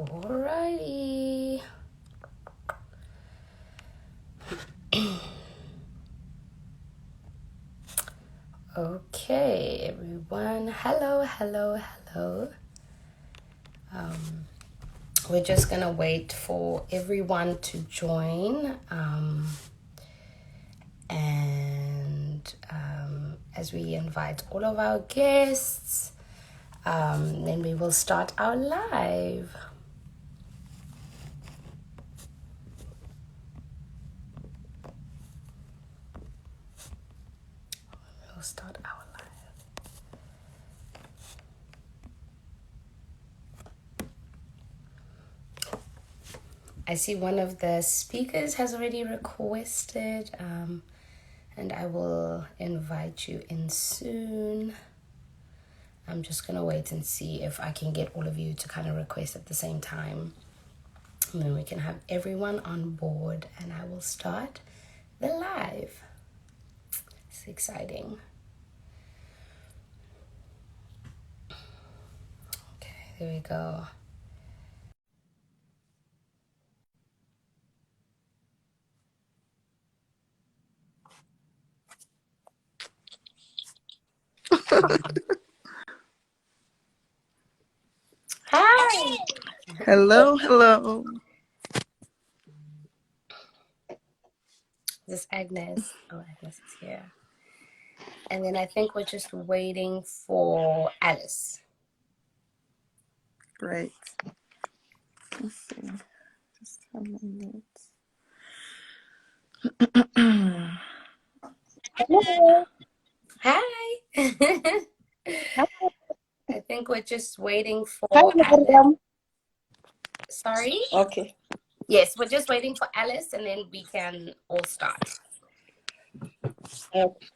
Alrighty. Okay, everyone. Hello. We're just gonna wait for everyone to join. And as we invite all of our guests, then we will start our live. We'll start our live. I see one of the speakers has already requested, and I will invite you in soon. I'm just going to wait and see if I can get all of you to kind of request at the same time. And then we can have everyone on board and I will start the live. It's exciting. Okay, there we go. Hi. Hello. This is Agnes. Oh, Agnes is here. And then I think we're just waiting for Alice. Great. Let's see. Just have my notes. Hello. Hi. Hi, I think we're just waiting for Alice. Miriam. Sorry? Okay. Yes, we're just waiting for Alice and then we can all start. Okay.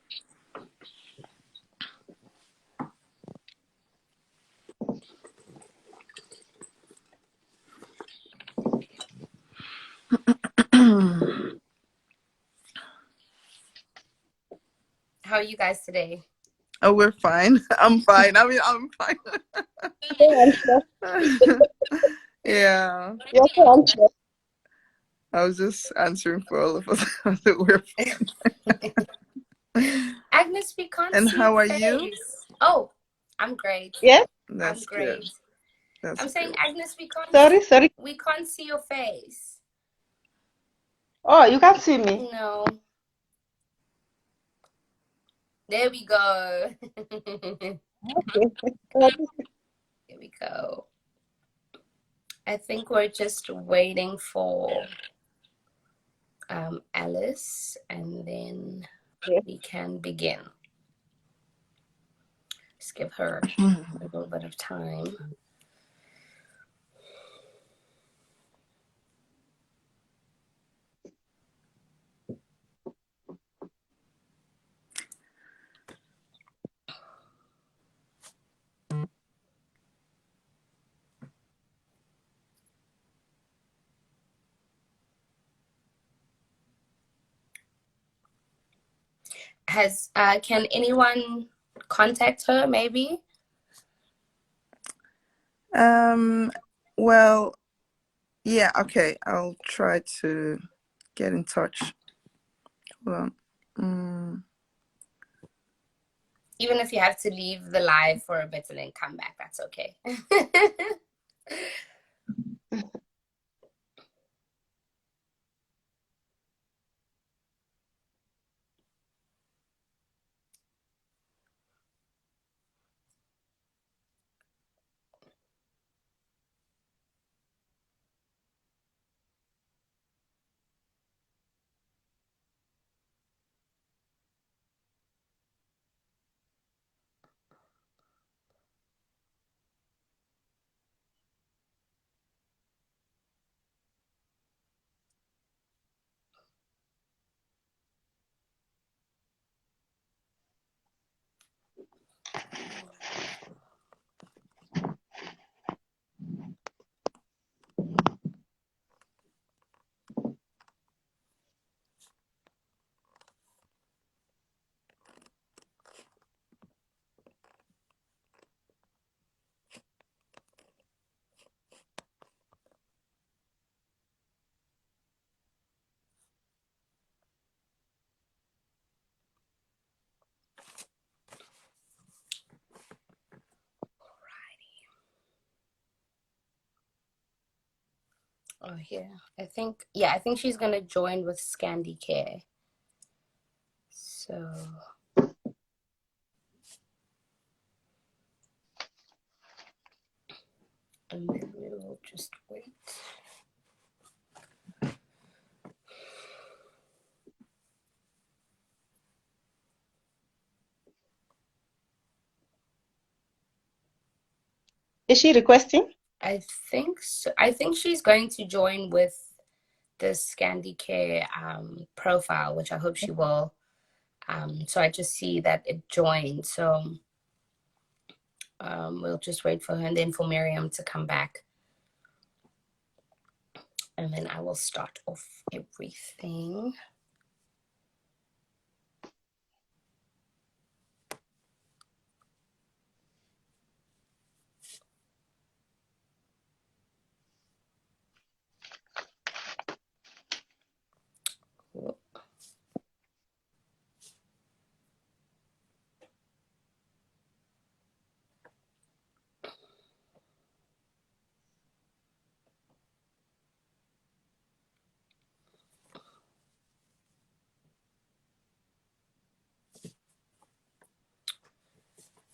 How are you guys today? Oh, we're fine. I'm fine. I'm fine. Yeah. Your answer. I was just answering for all of us. We're fine. Agnes, we can't And see how your are face. you? Oh, I'm great. Yes. That's I'm great. good. That's I'm saying, good. Agnes, we can't see your face. Oh, you can't see me. No. There we go. Okay. Here we go. I think we're just waiting for Alice and then we can begin. Just give her a little bit of time. Can anyone contact her maybe? Well, yeah, okay. I'll try to get in touch. Hold on. Even if you have to leave the live for a bit and then come back, that's okay. Oh, here. I think she's gonna join with ScandiCare. So and then we will just wait. Is she requesting? I think so. I think she's going to join with the ScandiCare profile, which I hope she will. So I just see that it joined. So we'll just wait for her and then for Miriam to come back. And then I will start off everything. Cool.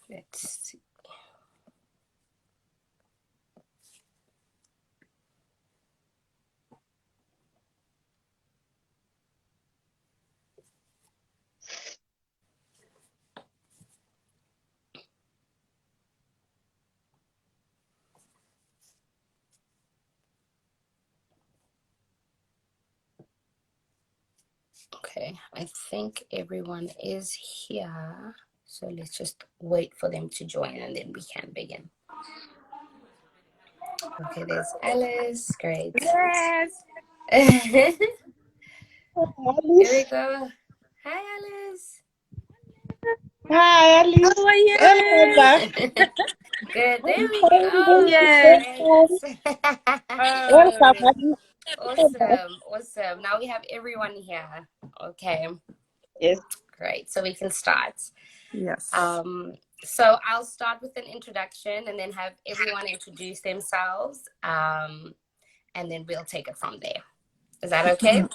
Let's see. Okay, I think everyone is here. So let's just wait for them to join and then we can begin. Okay, there's Alice. Great. Yes. Here we Alice. go. Hi, Alice. Hi, Alice. How are you? Welcome back. Good. There we go. Yes. Great. Welcome, Oh, Alice. Welcome back. Awesome. Now we have everyone here. Okay, Yes. great. So we can start. Yes. So I'll start with an introduction and then have everyone introduce themselves. And then we'll take it from there. Is that okay?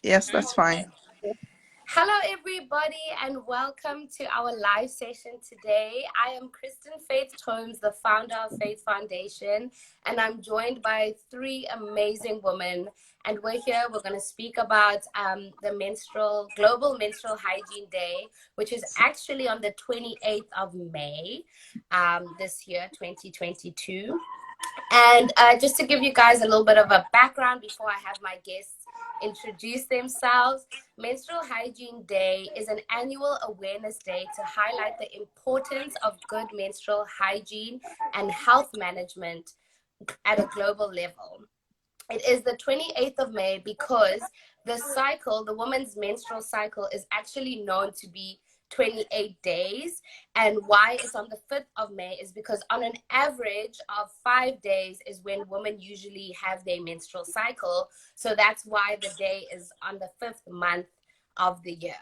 Yes, that's fine. Hello, everybody, and welcome to our live session today. I am Kristen Faith Holmes, the founder of Faith Foundation, and I'm joined by three amazing women. And we're here, we're going to speak about the Global Menstrual Hygiene Day, which is actually on the 28th of May this year, 2022. And just to give you guys a little bit of a background before I have my guests introduce themselves, Menstrual Hygiene Day is an annual awareness day to highlight the importance of good menstrual hygiene and health management at a global level. It is the 28th of May because the woman's menstrual cycle, is actually known to be 28 days. And why it's on the 5th of May is because on an average of 5 days is when women usually have their menstrual cycle. So that's why the day is on the 5th month of the year.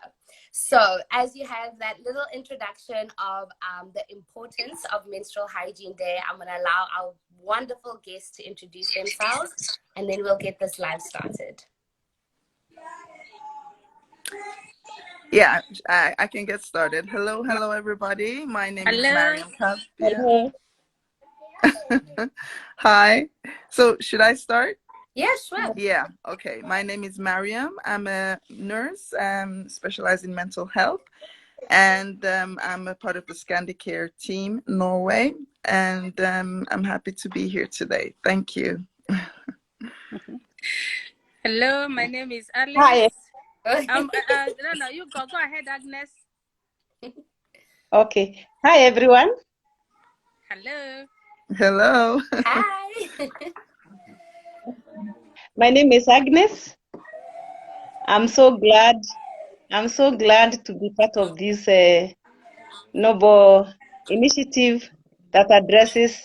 So as you have that little introduction of the importance of Menstrual Hygiene Day, I'm going to allow our wonderful guests to introduce themselves, and then we'll get this live started. Yeah, I can get started. Hello, everybody. My name is Mariam Kapia. Hi. So should I start? Yeah, sure. Yeah, okay. My name is Mariam. I'm a nurse, specialized in mental health. And I'm a part of the ScandiCare team, Norway. And I'm happy to be here today. Thank you. hello. My name is Alice. Hi. No, you go ahead, Agnes. Okay. Hi, everyone. Hello. Hello. Hi. My name is Agnes. I'm so glad to be part of this noble initiative that addresses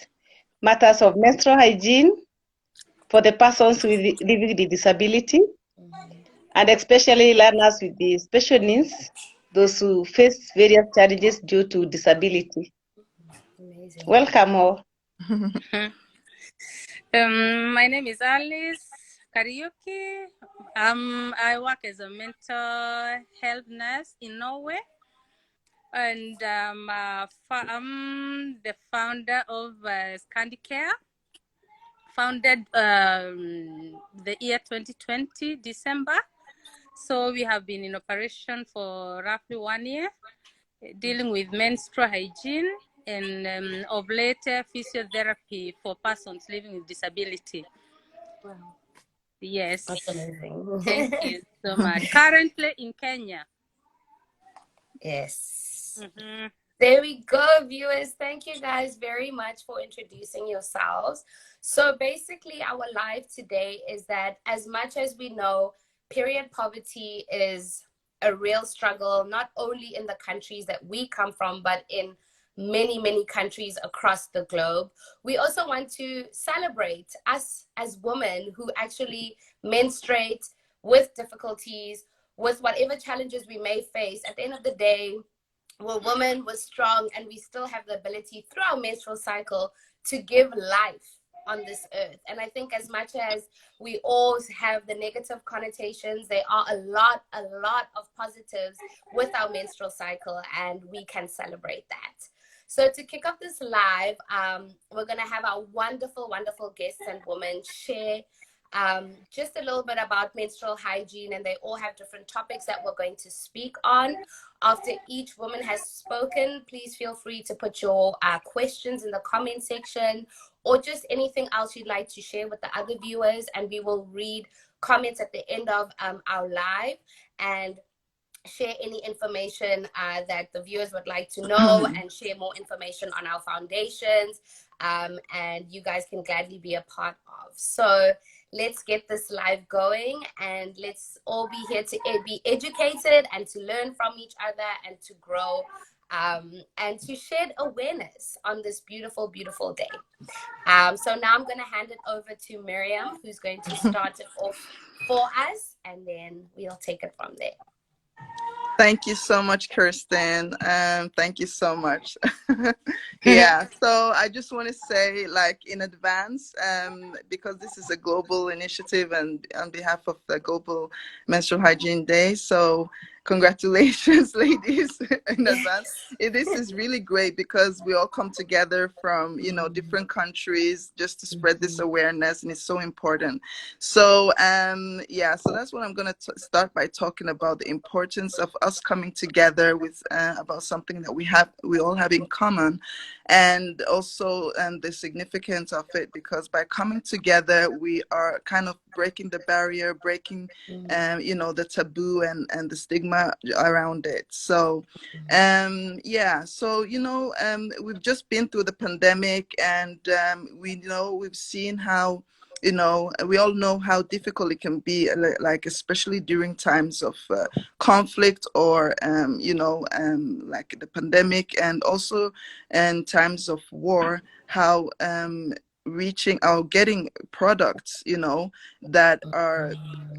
matters of menstrual hygiene for the persons living with disability, and especially learners with the special needs, those who face various challenges due to disability. Amazing. Welcome all. My name is Alice. karaoke. I work as a mental health nurse in Norway, and I'm the founder of ScandiCare. Founded the year 2020 December. So we have been in operation for roughly 1 year, dealing with menstrual hygiene and of late physiotherapy for persons living with disability. Wow. Yes. That's amazing. Thank you so much. Currently in Kenya. Yes. Mm-hmm. There we go, viewers. Thank you guys very much for introducing yourselves. So basically, our live today is that as much as we know, period poverty is a real struggle, not only in the countries that we come from, but in many, many countries across the globe. We also want to celebrate us as women who actually menstruate with difficulties, with whatever challenges we may face. At the end of the day, we're women, we're strong, and we still have the ability through our menstrual cycle to give life on this earth. And I think as much as we all have the negative connotations, there are a lot of positives with our menstrual cycle, and we can celebrate that. So to kick off this live, we're going to have our wonderful guests and women share just a little bit about menstrual hygiene, and they all have different topics that we're going to speak on. After each woman has spoken, please feel free to put your questions in the comment section, or just anything else you'd like to share with the other viewers, and we will read comments at the end of our live and share any information that the viewers would like to know, and share more information on our foundations, and you guys can gladly be a part of. So let's get this live going, and let's all be here to be educated and to learn from each other and to grow, and to shed awareness on this beautiful day. So now I'm going to hand it over to Miriam, who's going to start it off for us, and then we'll take it from there. Thank you so much, Kirsten. Thank you so much. Yeah, so I just want to say, like, in advance, because this is a global initiative and on behalf of the Global Menstrual Hygiene Day, so congratulations, ladies, in advance. This is really great because we all come together from, you know, different countries just to spread this awareness, and it's so important. So, yeah, so that's what I'm going to start by talking about, the importance of us coming together with about something that we all have in common, and also the significance of it, because by coming together, we are kind of breaking the barrier, breaking you know, the taboo and the stigma around it. So yeah, so you know, we've just been through the pandemic, and we know, we've seen how, you know, we all know how difficult it can be, like especially during times of conflict, or you know, like the pandemic, and also in times of war, how reaching or getting products, you know, that are,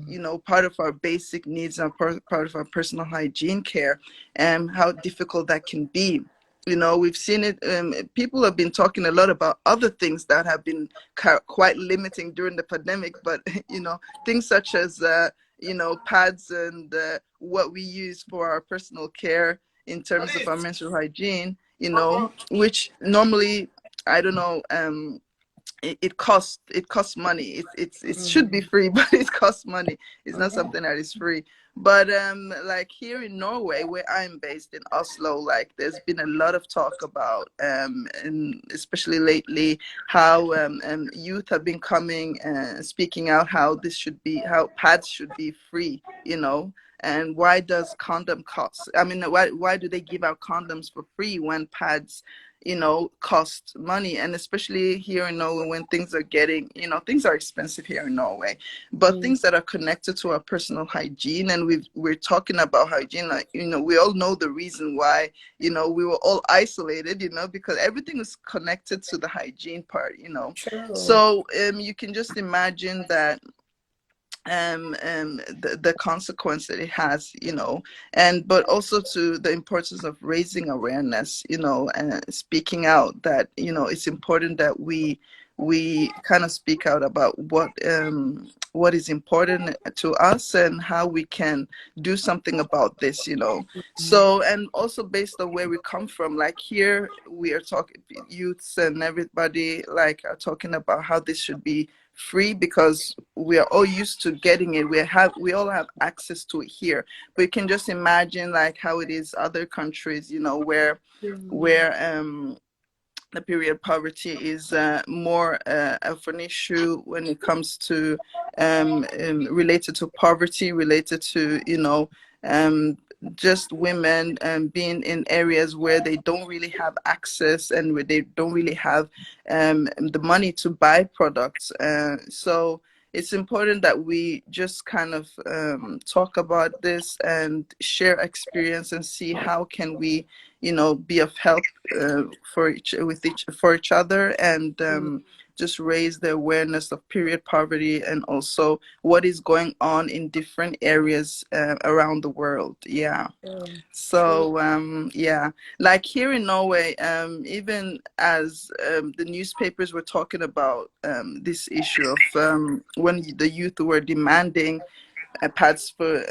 you know, part of our basic needs and part of our personal hygiene care, and how difficult that can be. You know, we've seen it. People have been talking a lot about other things that have been quite limiting during the pandemic, but you know, things such as you know, pads and what we use for our personal care in terms of our menstrual hygiene. You know, which normally, I don't know. It costs money. It should be free, but it costs money. It's not something that is free. But like here in Norway, where I'm based in Oslo, like there's been a lot of talk about and especially lately, how youth have been coming and speaking out how this should be, how pads should be free, you know. And why does condom cost? I mean, why do they give out condoms for free when pads, you know, cost money? And especially here in Norway, when things are getting, you know, things are expensive here in Norway, but things that are connected to our personal hygiene, and we're talking about hygiene, like, you know, we all know the reason why, you know, we were all isolated, you know, because everything is connected to the hygiene part, you know. True. So you can just imagine that the consequence that it has, you know, and but also to the importance of raising awareness, you know, and speaking out that, you know, it's important that we we kind of speak out about what is important to us and how we can do something about this, you know. So, and also based on where we come from, like here we are talking, youths and everybody like are talking about how this should be free because we are all used to getting it. We all have access to it here, but you can just imagine like how it is other countries, you know, where the period poverty is more of an issue when it comes to related to poverty, related to, you know, um, just women being in areas where they don't really have access and where they don't really have the money to buy products. So it's important that we just kind of talk about this and share experience and see how can we, you know, be of help for each other, and just raise the awareness of period poverty and also what is going on in different areas around the world. Yeah. So yeah, like here in Norway, even as the newspapers were talking about this issue of when the youth were demanding pads for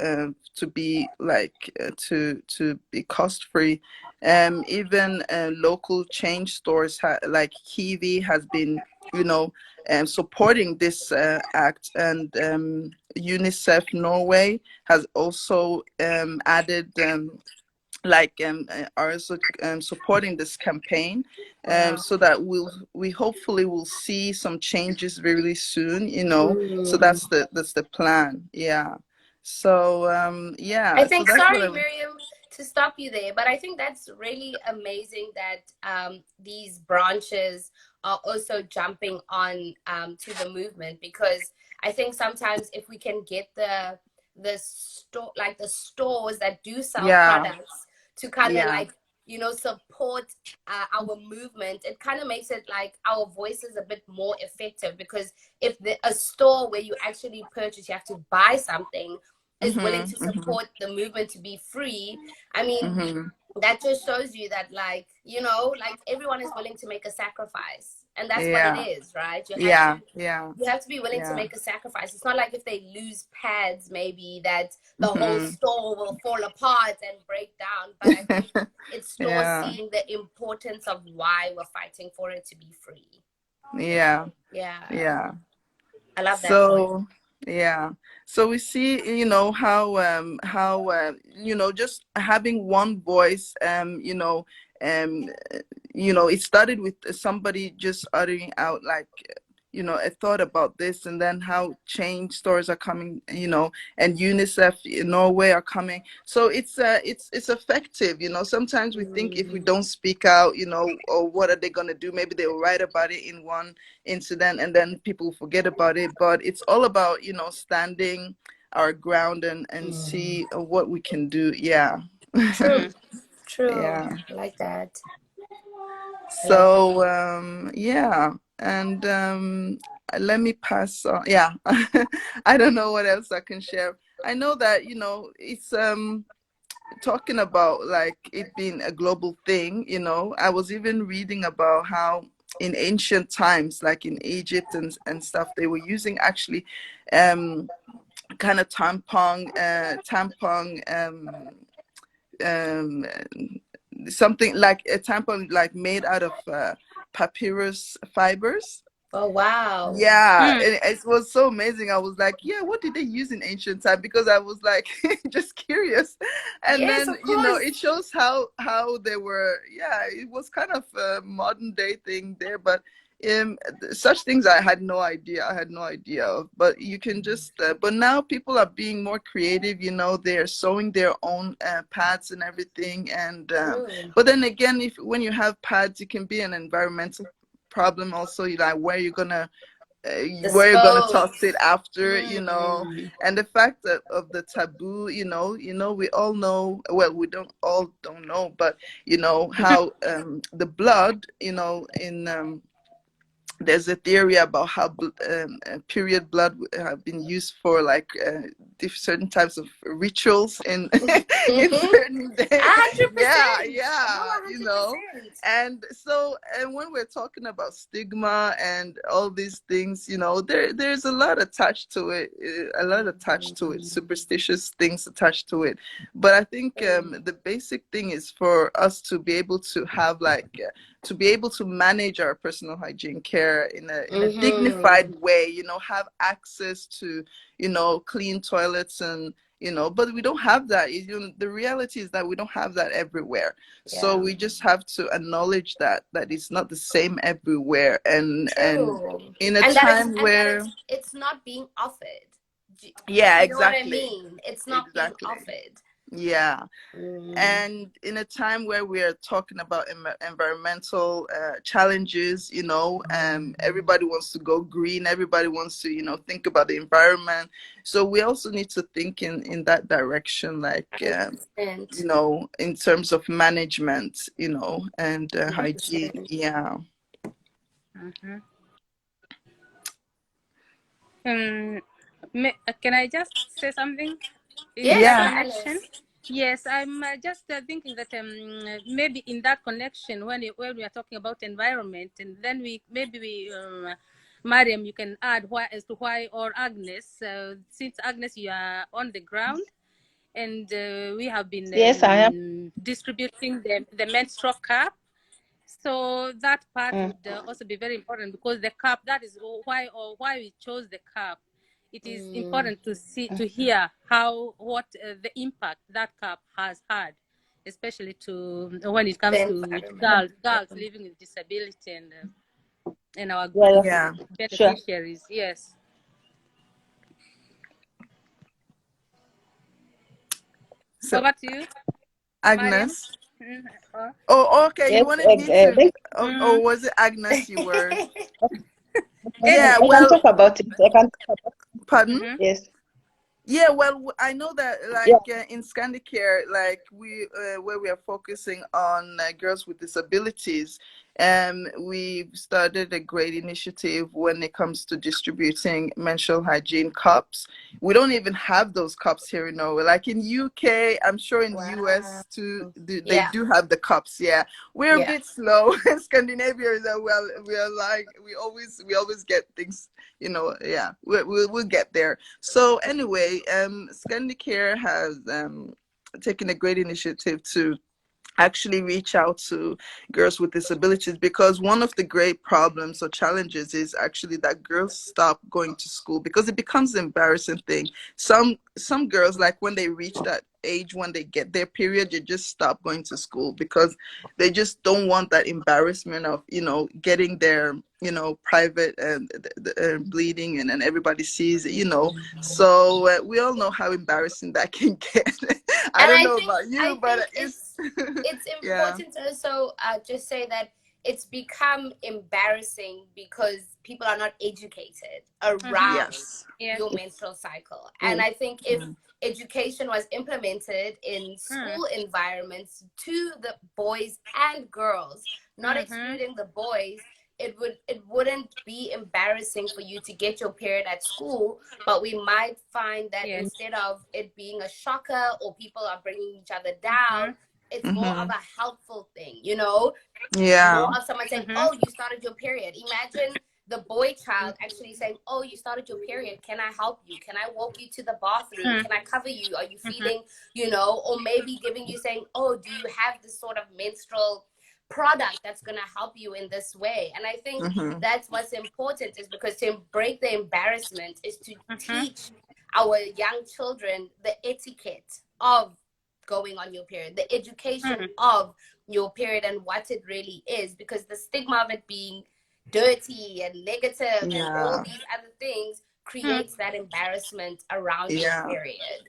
to be like to be cost free. Even local chain stores like Kiwi has been, you know, supporting this act, and UNICEF Norway has also added are also supporting this campaign, so that we hopefully will see some changes really soon, you know. So that's the plan. Yeah. So yeah, I so think, that's what sorry, I Miriam, to stop you there, but I think that's really amazing that these branches are also jumping on to the movement, because I think sometimes if we can get the store, like the stores that do sell yeah, products, to kind of yeah, like, you know, support our movement, it kind of makes it like our voice is a bit more effective, because if a store where you actually purchase, you have to buy something, is willing to support the movement to be free, I mean, that just shows you that, like, you know, like everyone is willing to make a sacrifice, and that's what it yeah, is, right? yeah, yeah, You have to be willing to yeah. make a sacrifice. It's not like if they lose pads, maybe that the whole store will fall apart and break down. But I think it's stores Yeah, seeing the importance of why we're fighting for it to be free. yeah, Yeah. yeah. I love that point. So yeah, so we see, you know, how you know, just having one voice, um you know, it started with somebody just uttering out like, you know, a thought about this, and then how change stores are coming, you know, and UNICEF in Norway are coming. So it's effective, you know. Sometimes we think if we don't speak out, you know, or what are they going to do, maybe they will write about it in one incident and then people forget about it. But it's all about, you know, standing our ground and see what we can do. Yeah. True. True. Yeah. I like that. I like that. So yeah, and let me pass on. Yeah. I don't know what else I can share. I know that, you know, it's talking about like it being a global thing, you know. I was even reading about how in ancient times, like in Egypt and stuff, they were using actually kind of tampon um something like a tampon like made out of papyrus fibers. Oh, wow. Yeah, and it was so amazing. I was like, yeah, what did they use in ancient time? Because I was like just curious. And Yes, then, of you know, course. it shows how they were. Yeah, it was kind of a modern day thing there, but such things I had no idea. I had no idea of. But you can just but now people are being more creative, you know. They're sewing their own pads and everything. And True. but then again, if when you have pads, it can be an environmental problem also. You like where you're gonna toss it Dispose. after, you know. And the fact that of the taboo, you know, we all know, well, we don't know, but you know how the blood, you know, in there's a theory about how period blood have been used for like certain types of rituals in in certain day. 100%. Yeah, No, yeah, you And so, and when we're talking about stigma and all these things, there's a lot attached to it, superstitious things attached to it. But I think the basic thing is for us to be able to have to be able to manage our personal hygiene care in a dignified way, have access to, clean toilets and, but we don't have that. The reality is that we don't have that everywhere. So we just have to acknowledge that it's not the same everywhere. And in a time where it's not being offered. Yeah, you exactly. know what I mean? It's not being offered. Yeah. And in a time where we are talking about environmental challenges, everybody wants to go green, everybody wants to, think about the environment. So we also need to think in that direction, like, in terms of management, and hygiene. Yeah. Can I just say something in Yes, that connection? Yes, I'm just thinking that maybe in that connection, when we are talking about environment, and then Mariam, you can add as to why, or Agnes, since Agnes, you are on the ground, and we have been Yes, I am. distributing the menstrual cup. So that part would also be very important, because the cup, that is why we chose the cup. It is important to hear what the impact that cup has had, especially when it comes to girls living with disability and our beneficiaries. Sure. Yes. So, over to you, Agnes. Oh, okay. You wanted me to. Oh, was it Agnes? You were. Yeah, I can talk about it. Pardon? Yes. Yeah, well, I know that, like, in ScandiCare, like where we are focusing on girls with disabilities, we've started a great initiative when it comes to distributing menstrual hygiene cups. We don't even have those cups here in Norway. Like in UK, I'm sure in US too, they do have the cups. Yeah, we're a bit slow. Scandinavia is we always get things. We'll get there. So anyway, ScandiCare has taken a great initiative to actually reach out to girls with disabilities, because one of the great problems or challenges is actually that girls stop going to school because it becomes an embarrassing thing. Some girls, like when they reach that age, when they get their period, they just stop going to school because they just don't want that embarrassment of getting their private bleeding, and then everybody sees it. So we all know how embarrassing that can get. I don't know about you, but it's important to also just say that it's become embarrassing because people are not educated around your menstrual cycle. And I think if education was implemented in school environments to the boys and girls, not excluding the boys, it wouldn't be embarrassing for you to get your period at school. But we might find that instead of it being a shocker or people are bringing each other down, it's more of a helpful thing, more of someone saying, oh, you started your period. Imagine the boy child actually saying, oh, you started your period, can I help you, can I walk you to the bathroom, can I cover you, are you feeling, or maybe giving you, saying, oh, do you have this sort of menstrual product that's going to help you in this way. And I think that's what's important, is because to break the embarrassment is to teach our young children the etiquette of going on your period, the education of your period and what it really is, because the stigma of it being dirty and negative and all these other things creates that embarrassment around your period.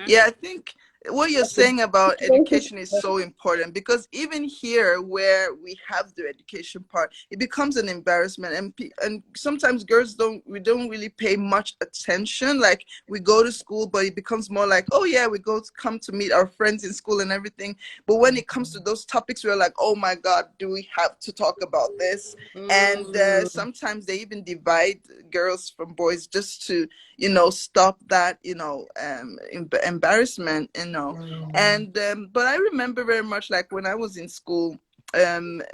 Yeah, I think what you're saying about education is so important, because even here where we have the education part, it becomes an embarrassment, and sometimes girls we don't really pay much attention. Like, we go to school, but it becomes more like, oh yeah, we come to meet our friends in school and everything. But when it comes to those topics, we're like, oh my God, do we have to talk about this? And sometimes they even divide girls from boys just to stop that embarrassment. And know. And but I remember very much like when I was in school,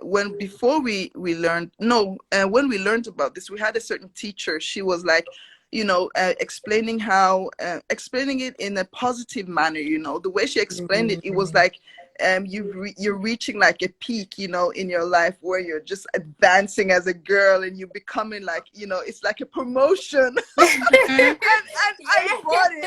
when before we learned no when we learned about this, we had a certain teacher. She was like, you know, explaining how explaining it in a positive manner. You know, the way she explained it, it was like you're reaching like a peak, you know, in your life where you're just advancing as a girl and you're becoming like, you know, it's like a promotion. And I bought it.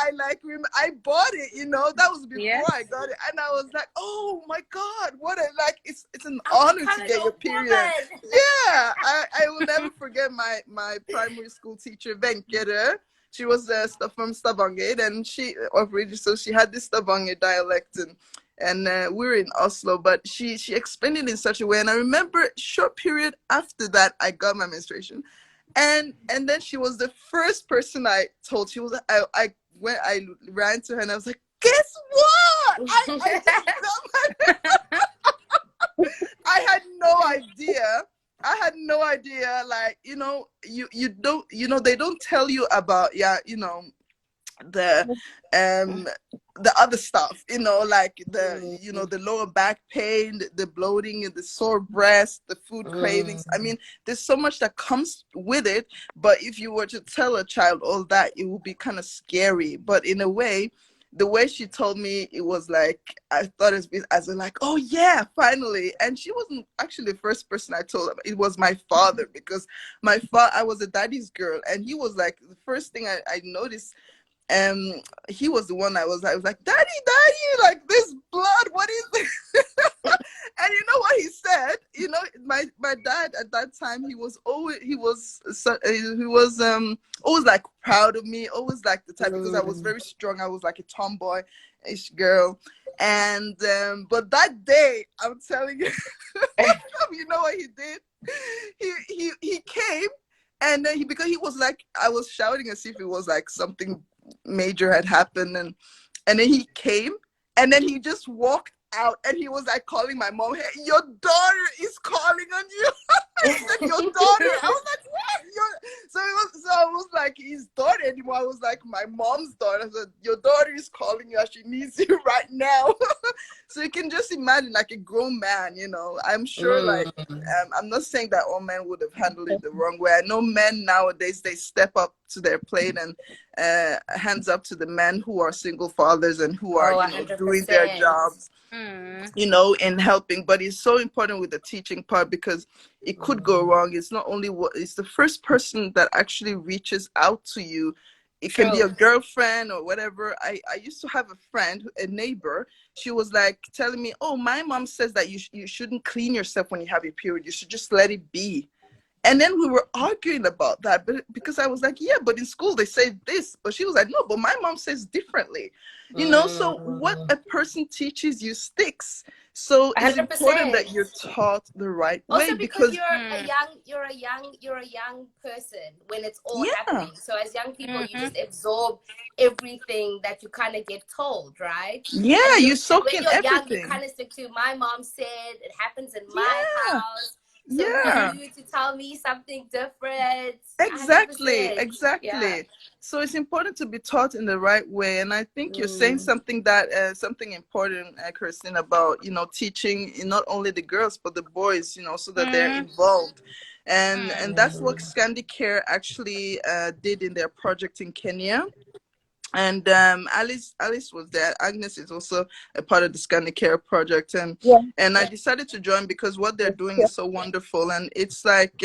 I like I bought it, you know. That was before Yes. I got it, and I was like, oh my god, what a like it's an honor to get your period. Yeah, I will never forget my primary school teacher Venkere. She was from Stavanger, and she so she had this Stavanger dialect, and we were in Oslo, but she explained it in such a way. And I remember short period after that, I got my menstruation, and then she was the first person I told. She was I ran to her and I was like, guess what? I just got my I had no idea. I had no idea. Like, you know, you don't, you know, they don't tell you about, yeah, you know, um the other stuff, you know, like the, you know, the lower back pain, the bloating and the sore breast, the food cravings. I mean, there's so much that comes with it, but if you were to tell a child all that, it would be kind of scary. But in a way, the way she told me, it was like I thought as in like, oh yeah, finally. And she wasn't actually the first person I told. It was my father, because I was a daddy's girl, and he was like the first thing I noticed. He was the one I was like, daddy, like this blood, what is this? And you know what he said? You know, my dad at that time, he was always like proud of me, always like the type, because I was very strong. I was like a tomboy-ish girl. And but that day, I'm telling you, you know what he did? He came, and then because he was like, I was shouting as if it was like something major had happened, and then he came, and then he just walked out, and he was like calling my mom, hey, your daughter is calling on you. He said, your daughter. I was like, what? So I was like his daughter anymore. I was like my mom's daughter. I said, your daughter is calling you, she needs you right now. So you can just imagine, like a grown man, you know. I'm sure, like, I'm not saying that all men would have handled it the wrong way. I know men nowadays, they step up to their plate, and hands up to the men who are single fathers and who are, you know, 100%. doing their jobs, you know, in helping. But it's so important with the teaching part, because it could go wrong. It's not only it's the first person that actually reaches out to you. It can be a girlfriend or whatever. I used to have a friend, a neighbor. She was like telling me, oh, my mom says that you shouldn't clean yourself when you have your period. You should just let it be. And then we were arguing about that, but because I was like, yeah, but in school they say this. But she was like, no, but my mom says differently. You know, so what a person teaches you sticks. So it's 100%. important that you're taught the right way. Also because you're a young person when it's all happening. So as young people, you just absorb everything that you kind of get told, right? Yeah, you soak when in you're everything. young, you kind of stick to my mom said it happens in my house. So Yeah. who are you to tell me something different? Exactly. 100%. Yeah. So it's important to be taught in the right way. And I think you're saying something that something important, Christine, about, you know, teaching not only the girls but the boys, you know, so that they're involved. And that's what ScandiCare actually did in their project in Kenya. And Alice was there. Agnes is also a part of the ScandiCare project, and I decided to join because what they're doing is so wonderful, and it's like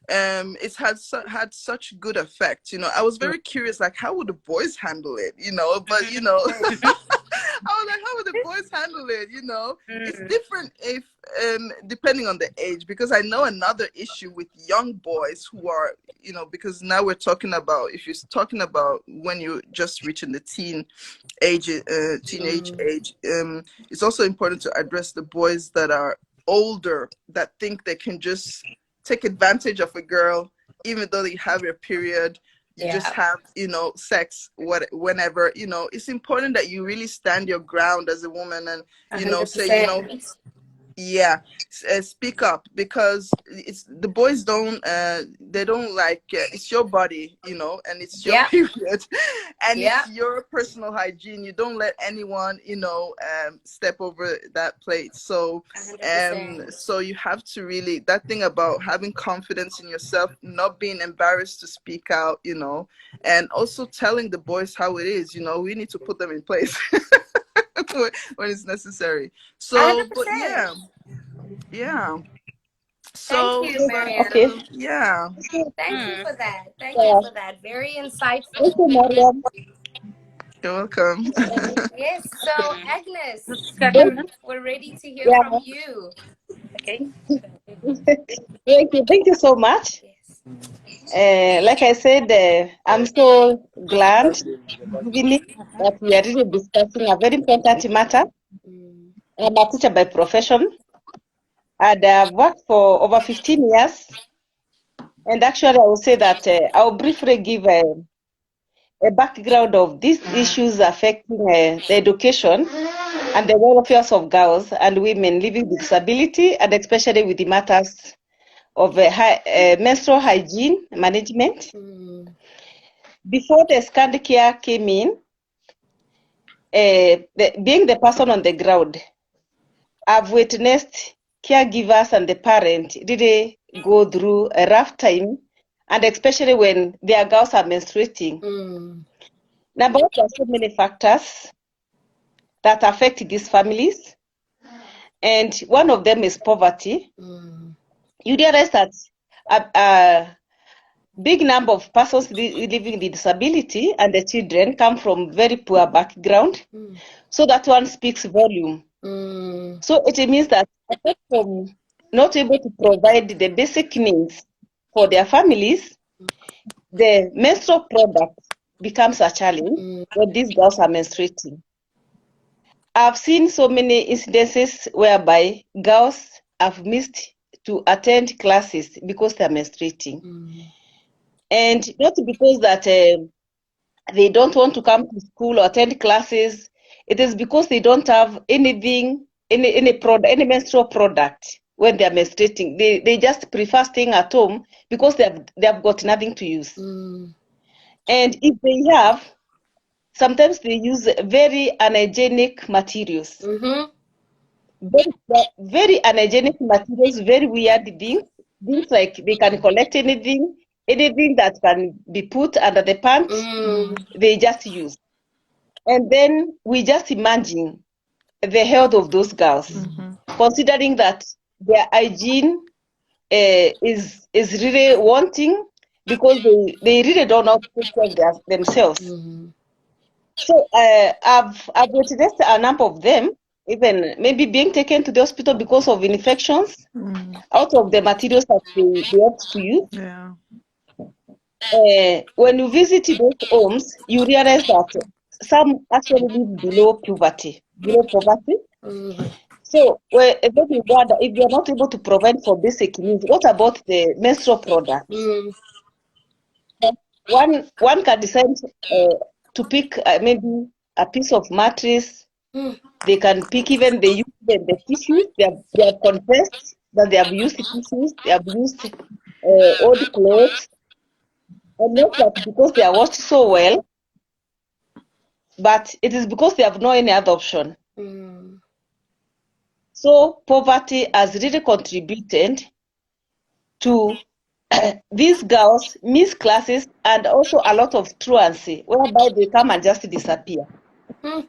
it's had such good effect. You know, I was very curious, like how would the boys handle it? You know, but you know, I was like, how would the boys handle it? You know, it's different if depending on the age, because I know another issue with young boys who are, you know, because now we're talking about, if you're talking about when you're just reaching the teenage age, it's also important to address the boys that are older, that think they can just take advantage of a girl, even though you have your period. You just have, you know, sex whenever, you know. It's important that you really stand your ground as a woman, and you know, 100%. Say, you know, Yeah, speak up, because it's the boys don't they don't like it's your body, you know, and it's your Yeah. period, and Yeah. it's your personal hygiene. You don't let anyone, you know, step over that plate. So 100%. so you have to really, that thing about having confidence in yourself, not being embarrassed to speak out, you know, and also telling the boys how it is. You know, we need to put them in place when it's necessary. So, but 100%. yeah. Thank So, you, but Okay. Mariam. yeah, Thank you Mm. for that. Thank you Yeah. for that. Very Thank insightful. you, Mariam. you're welcome. Yes. So, Mm. Agnes, Thank- we're ready to hear Yeah. from you. Okay. Thank you so much. Yes. Like I said, I'm so glad evening that we are really discussing a very important matter. Mm, I'm a teacher by profession, and I've worked for over 15 years. And actually, I will say that I'll briefly give a background of these issues affecting the education and the welfare of girls and women living with disability, and especially with the matters of menstrual hygiene management. mm, Before the ScandiCare came in, being the person on the ground, I've witnessed caregivers and the parent really go through a rough time, and especially when their girls are menstruating. mm, Number one, there are so many factors that affect these families, and one of them is poverty. mm, You realize that a big number of persons living with disability and the children come from very poor background, mm, so that one speaks volume. mm, So it means that apart from not able to provide the basic needs for their families, the menstrual product becomes a challenge mm, when these girls are menstruating. I've seen so many incidences whereby girls have missed to attend classes because they're menstruating. mm, And not because that they don't want to come to school or attend classes, it is because they don't have anything, any menstrual product when they are menstruating. They just prefer staying at home because they have got nothing to use. mm, And if they have, sometimes they use very unhygienic materials. mhm, Very unhygienic materials, very weird things like they can collect anything that can be put under the pants, mm, they just use. And then we just imagine the health of those girls, Hmm. considering that their hygiene is really wanting because they really don't know how to take care of themselves. mhm, So I've witnessed a number of them, even maybe being taken to the hospital because of infections Mm. out of the materials that they have to use. Yeah. When you visit those homes, you realize that some actually live below poverty. mm, So then you wonder, if you're not able to provide for basic needs, what about the menstrual product? mm, One can decide to pick maybe a piece of mattress. mm, They can pick even they use the tissues. They have confessed that they have used tissues. They have used old clothes, and not that because they are washed so well, but it is because they have no any other option. mm, So poverty has really contributed to these girls miss classes and also a lot of truancy, whereby they come and just disappear. mm,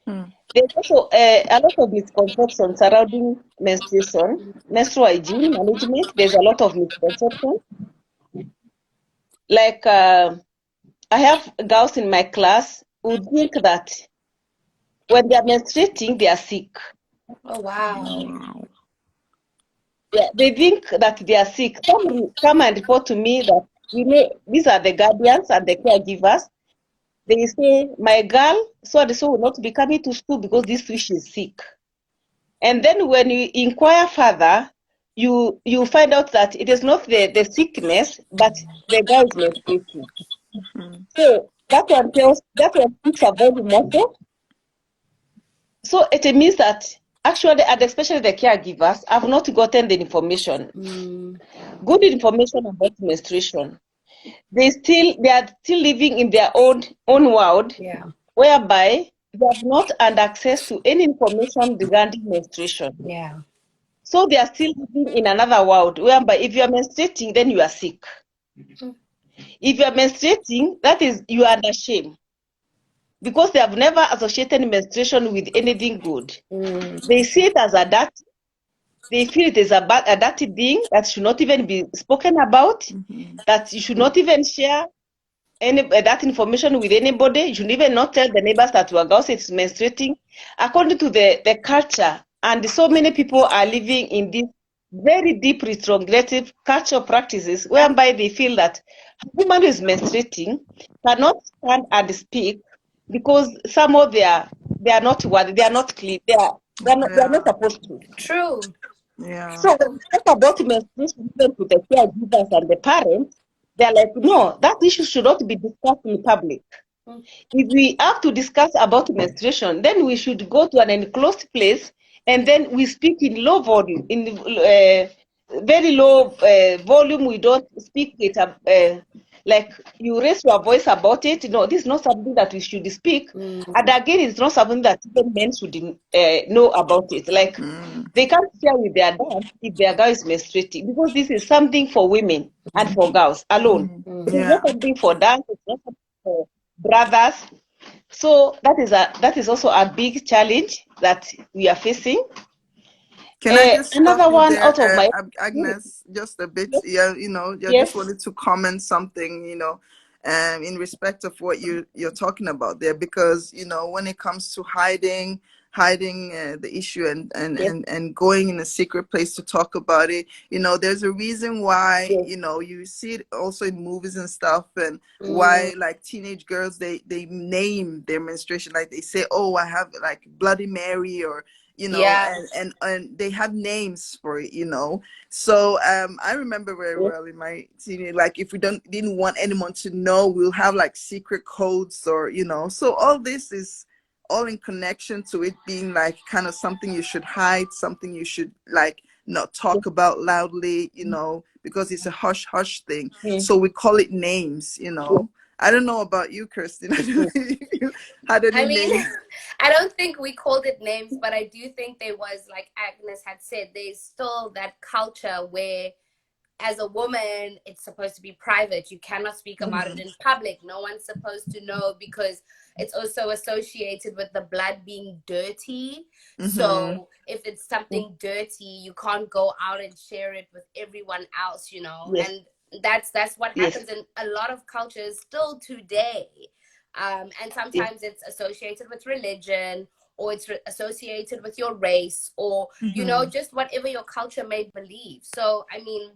Mm. There's also a lot of misconception surrounding menstruation, menstrual hygiene management. There's a lot of misconception. Like I have girls in my class who think that when they are menstruating, they are sick. Oh, wow. Wow. Yeah, they think that they are sick. Some will come and report to me that these are the guardians and the caregivers. They say my girl so and so will not be coming to school because this week she's sick. And then when you inquire further, you find out that it is not the sickness, but the girl is menstruating. Mm. So that one speaks a volume also. So it means that actually, and especially the caregivers, have not gotten the information, good information about menstruation. They are still living in their own world, whereby they have not had access to any information regarding menstruation. Yeah. So they are still living in another world, whereby if you are menstruating, then you are sick. If you are menstruating, that is, you are under shame, because they have never associated menstruation with anything good. They see it as a dirty. They feel it is a dirty thing that should not even be spoken about, that you should not even share that information with anybody. You should even not tell the neighbors that your girl is menstruating, according to the culture. And so many people are living in this very deep retrogressive cultural practices, whereby they feel that a woman who is menstruating cannot stand and speak, because some of they are not worthy, they are not clean, they are not supposed to. True. Yeah. So when we talk about menstruation even to the caregivers and the parents, they're like, no, that issue should not be discussed in public. If we have to discuss about menstruation, then we should go to an enclosed place, and then we speak in low volume, in very low volume. We don't speak it like you raise your voice about it. No, this is not something that we should speak. And again, it's not something that even men should know about it. Like they can't share with their dad if their girl is menstruating, because this is something for women and for girls alone. It's Yeah. not something for dads. It's not something for brothers. So that is also a big challenge that we are facing. Can I just stop Another you one there, out of my Agnes, just a bit? yes, Yeah, you know, I just yes, wanted to comment something, you know, in respect of what you're talking about there, because you know, when it comes to hiding the issue yes, and going in a secret place to talk about it, you know, there's a reason why, yes, you know, you see it also in movies and stuff, and why like teenage girls, they name their menstruation, like they say, oh, I have like Bloody Mary, or you know, Yeah. and they have names for it, you know. So I remember very yes, well in my teenage, like if we didn't want anyone to know, we'll have like secret codes, or you know. So all this is all in connection to it being like kind of something you should hide, something you should like not talk about loudly, you know, because it's a hush hush thing. yes, So we call it names, you know. I don't know about you, Kirsten. I don't know if you had any I mean, names. I don't think we called it names, but I do think there was, like Agnes had said, there's still that culture where as a woman, it's supposed to be private. You cannot speak about it in public. No one's supposed to know, because it's also associated with the blood being dirty. So if it's something dirty, you can't go out and share it with everyone else, you know. yes, And that's what yes, happens in a lot of cultures still today. And yes, sometimes it's associated with religion, or it's associated with your race, or you know, just whatever your culture may believe. So I mean,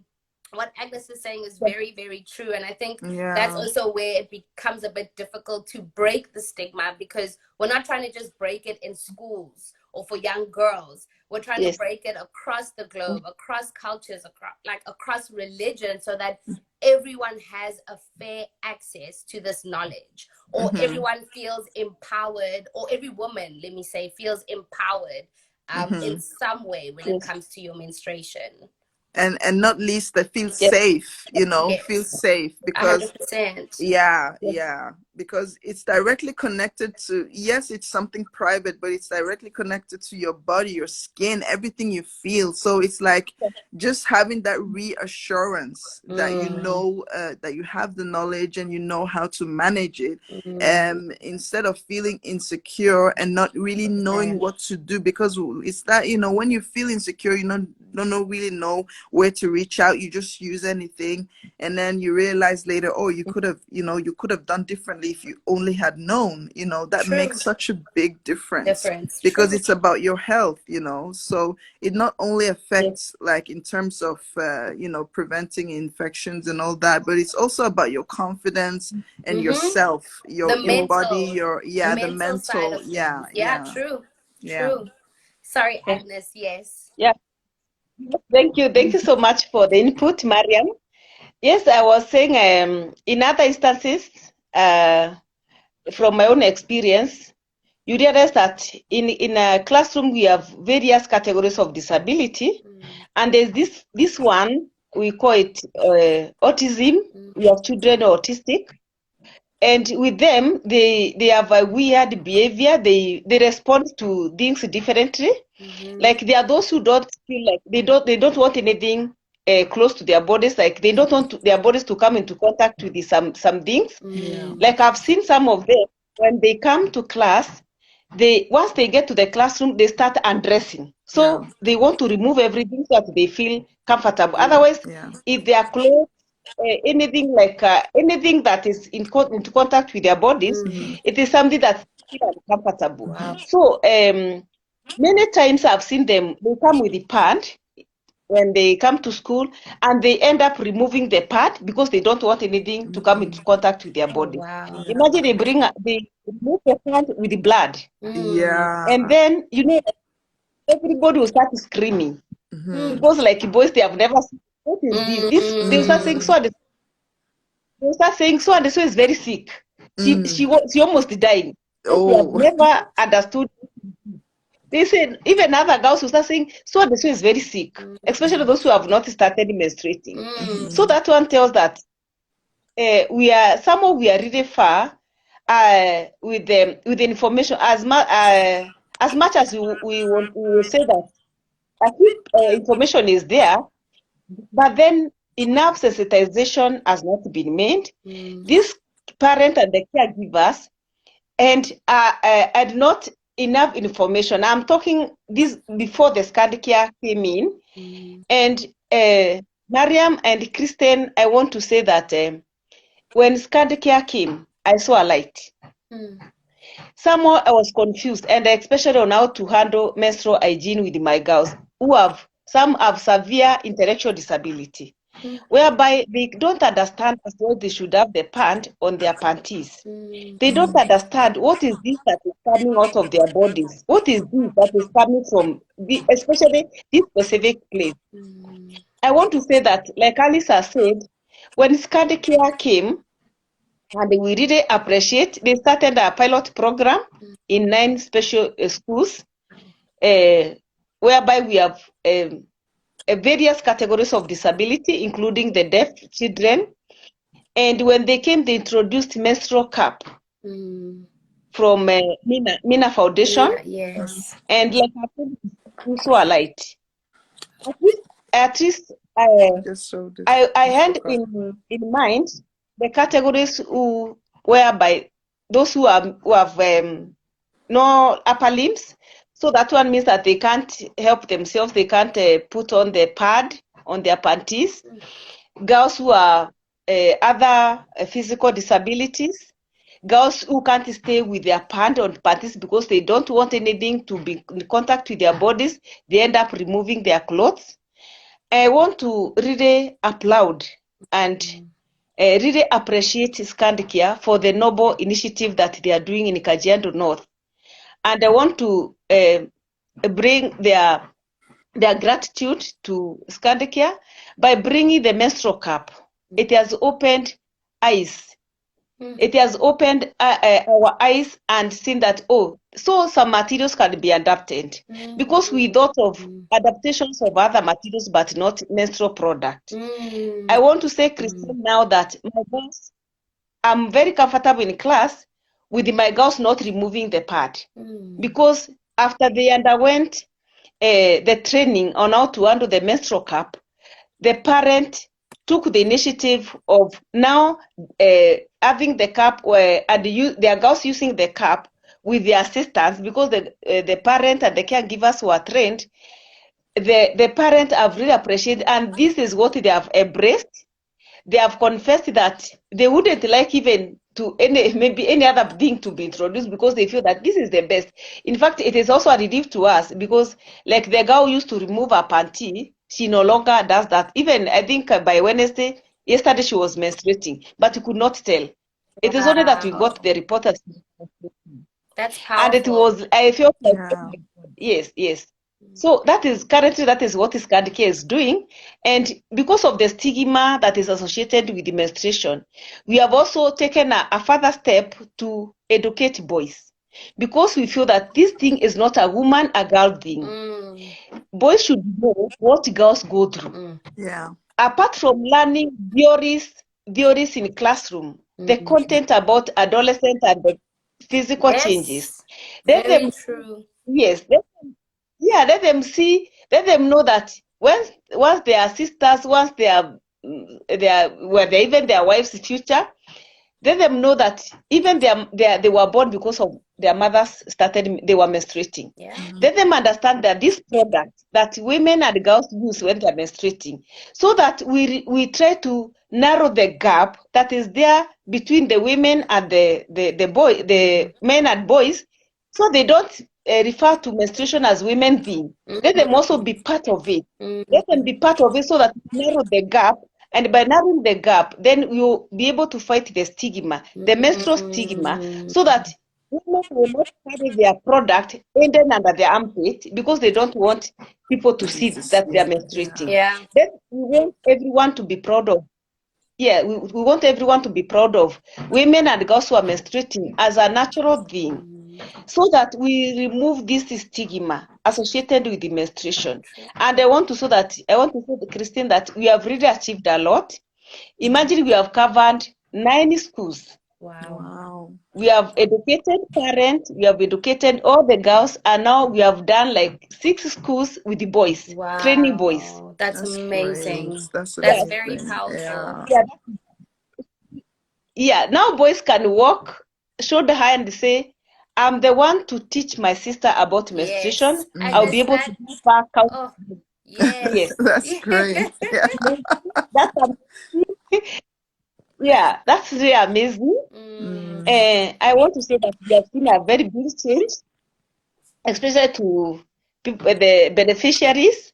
what Agnes is saying is very, very true. And I think that's Yeah. also where it becomes a bit difficult to break the stigma, because we're not trying to just break it in schools or for young girls. We're trying to yes, break it across the globe, across cultures, across religion, so that everyone has a fair access to this knowledge, or everyone feels empowered, or every woman, let me say, feels empowered in some way when it yes, comes to your menstruation. And not least, they feel yes, safe, you know, feel Yes, safe, because 100%. yes, because it's directly connected to, yes, it's something private, but it's directly connected to your body, your skin, everything you feel. So it's like just having that reassurance that you know, that you have the knowledge and you know how to manage it, instead of feeling insecure and not really knowing what to do. Because it's that, you know, when you feel insecure, you don't really know where to reach out. You just use anything, and then you realize later, oh, you could have, you know, you could have done differently if you only had known, you know. That True. makes such a big difference, because True. it's about your health, you know. So it not only yes, affects like in terms of you know, preventing infections and all that, but it's also about your confidence and yourself, The your body, mental, your the the mental side mental. of Yeah, things. Yeah, yeah, true. yeah. True. Sorry, yes, Agnes. Yes. yeah. Thank you so much for the input, Mariam. Yes, I was saying, in other instances, from my own experience, you realize that in a classroom we have various categories of disability, and there's this one we call it autism. We have children autistic, and with them they have a weird behavior. They respond to things differently. Like there are those who don't feel like they don't want anything close to their bodies. Like they don't want their bodies to come into contact with some things. Like I've seen some of them when they come to class, once they get to the classroom, they start undressing. So they want to remove everything so that they feel comfortable. Otherwise, if they are clothes, anything like anything that is into contact with their bodies, it is something that feel uncomfortable. Wow. So many times I've seen them, they come with the pad when they come to school, and they end up removing the pad because they don't want anything to come into contact with their body. Wow. Imagine they remove the pad with the blood. Yeah. And then, everybody will start screaming. Because like boys, they have never seen, what is this? They'll start saying, so and so is very sick. She almost died. They have never understood. They said even other girls will start saying, so and so is very sick, especially those who have not started menstruating. So that one tells that we are really far with the information. As much as we will say that I think information is there, but then enough sensitization has not been made. This parent and the caregivers and not enough information. I'm talking this before the ScandiCare came in. And Mariam and Kristen, I want to say that when ScandiCare came, I saw a light. Somehow I was confused, and especially on how to handle menstrual hygiene with my girls some have severe intellectual disability, whereby they don't understand as well they should have the pant on their panties. They don't understand what is this that is coming out of their bodies. What is this that is coming from especially this specific place? I want to say that, like Alisa said, when ScandiCare came, and we really appreciate, they started a pilot program in 9 special schools, whereby we have various categories of disability, including the deaf children. And when they came, they introduced menstrual cup from Mina Foundation. Yes. And like I said, also a light. At least I had in mind the categories whereby those who have no upper limbs. So that one means that they can't help themselves. They can't put on the pad on their panties. Girls who are other physical disabilities. Girls who can't stay with their pant on panties because they don't want anything to be in contact with their bodies. They end up removing their clothes. I want to really applaud and really appreciate ScandiCare for the noble initiative that they are doing in Kajiado North. And I want to bring their gratitude to ScandiCare by bringing the menstrual cup. It has opened eyes. It has opened our eyes and seen that, so some materials can be adapted. Because we thought of adaptations of other materials, but not menstrual product. I want to say, Christine, now that my girls, I'm very comfortable in class with my girls not removing the pad. Because after they underwent the training on how to handle the menstrual cup, the parent took the initiative of now having the cup and their girls using the cup with the assistance, because the parent and the caregivers were trained. The parent have really appreciated, and this is what they have embraced. They have confessed that they wouldn't like even to maybe any other thing to be introduced, because they feel that this is the best. In fact, it is also a relief to us, because like the girl who used to remove her panty, she no longer does that. Even I think by yesterday she was menstruating, but you could not tell. It is only that we got the report. That's powerful. And it was, I felt like, yes. So that is what ScandiCare is doing. And because of the stigma that is associated with the menstruation, we have also taken a further step to educate boys. because we feel that this thing is not a woman, a girl thing. Boys should know what girls go through. Yeah. Apart from learning theories in classroom, the content about adolescent and the physical changes. Let Very them, true. yes, let them know that once they are sisters, once they are where they even their wives' future, let them know that even they were born because of their mothers they were menstruating. Yeah. Let them understand that this product that women and girls use when they're menstruating, so that we try to narrow the gap that is there between the women and the men and boys, so they don't refer to menstruation as women thing. Let them also be part of it. Let them be part of it so that we narrow the gap. And by narrowing the gap, then you'll be able to fight the stigma, the menstrual stigma, so that women will not carry their product hidden under their armpit because they don't want people to see that they are menstruating. Yeah. Then we want everyone to be proud of. Yeah, we want everyone to be proud of women and girls who are menstruating as a natural thing, so that we remove this stigma associated with the menstruation. And I want to say to Christine that we have really achieved a lot. Imagine we have covered 9 schools. Wow. We have educated parents, we have educated all the girls, and now we have done like 6 schools with the boys, training boys. That's amazing. Great. That's That's amazing. very powerful. Yeah, now boys can walk shoulder high and say, I'm the one to teach my sister about menstruation. I'll be able to do back out. Oh, yes. Yes. That's great. Yeah. That's yeah, that's really amazing. I want to say that we have seen a very big change, especially to people, the beneficiaries.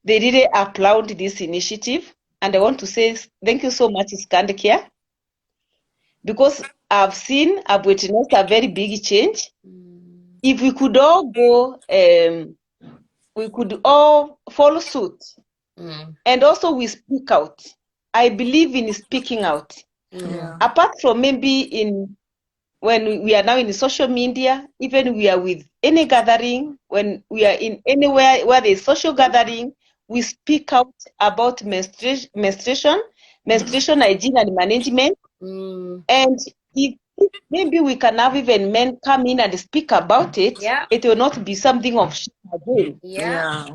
They really applaud this initiative. And I want to say thank you so much, ScandiCare, because I've witnessed a very big change. If we could all go, we could all follow suit. And also we speak out. I believe in speaking out. Yeah. Apart from maybe when we are now in social media, even we are with any gathering, when we are in anywhere where there is social gathering, we speak out about menstruation hygiene and management. And if maybe we can have even men come in and speak about it, it will not be something of shame again. Yeah.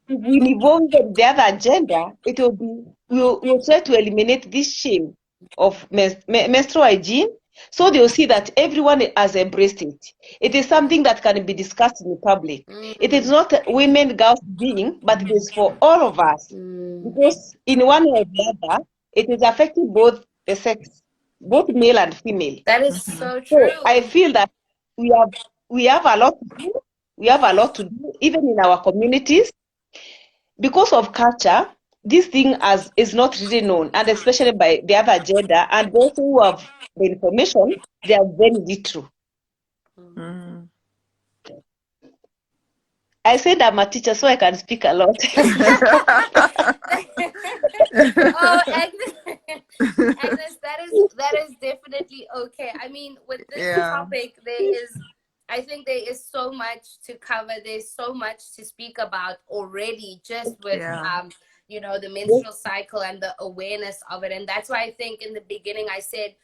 If we involve the other gender, it will be we'll try to eliminate this shame of menstrual hygiene, so they'll see that everyone has embraced it. It is something that can be discussed in public. It is not women, girls being, but it is for all of us, because in one way or the other, it is affecting both the sex, both male and female. That is so true. So I feel that we have a lot to do. We have a lot to do, even in our communities. Because of culture, this thing is not really known, and especially by the other gender, and those who have the information, they are very little. I said I'm a teacher, so I can speak a lot. Oh, Agnes, that is definitely okay. I mean, with this topic, I think there is so much to cover. There's so much to speak about already, just with the menstrual cycle and the awareness of it. And that's why I think in the beginning I said,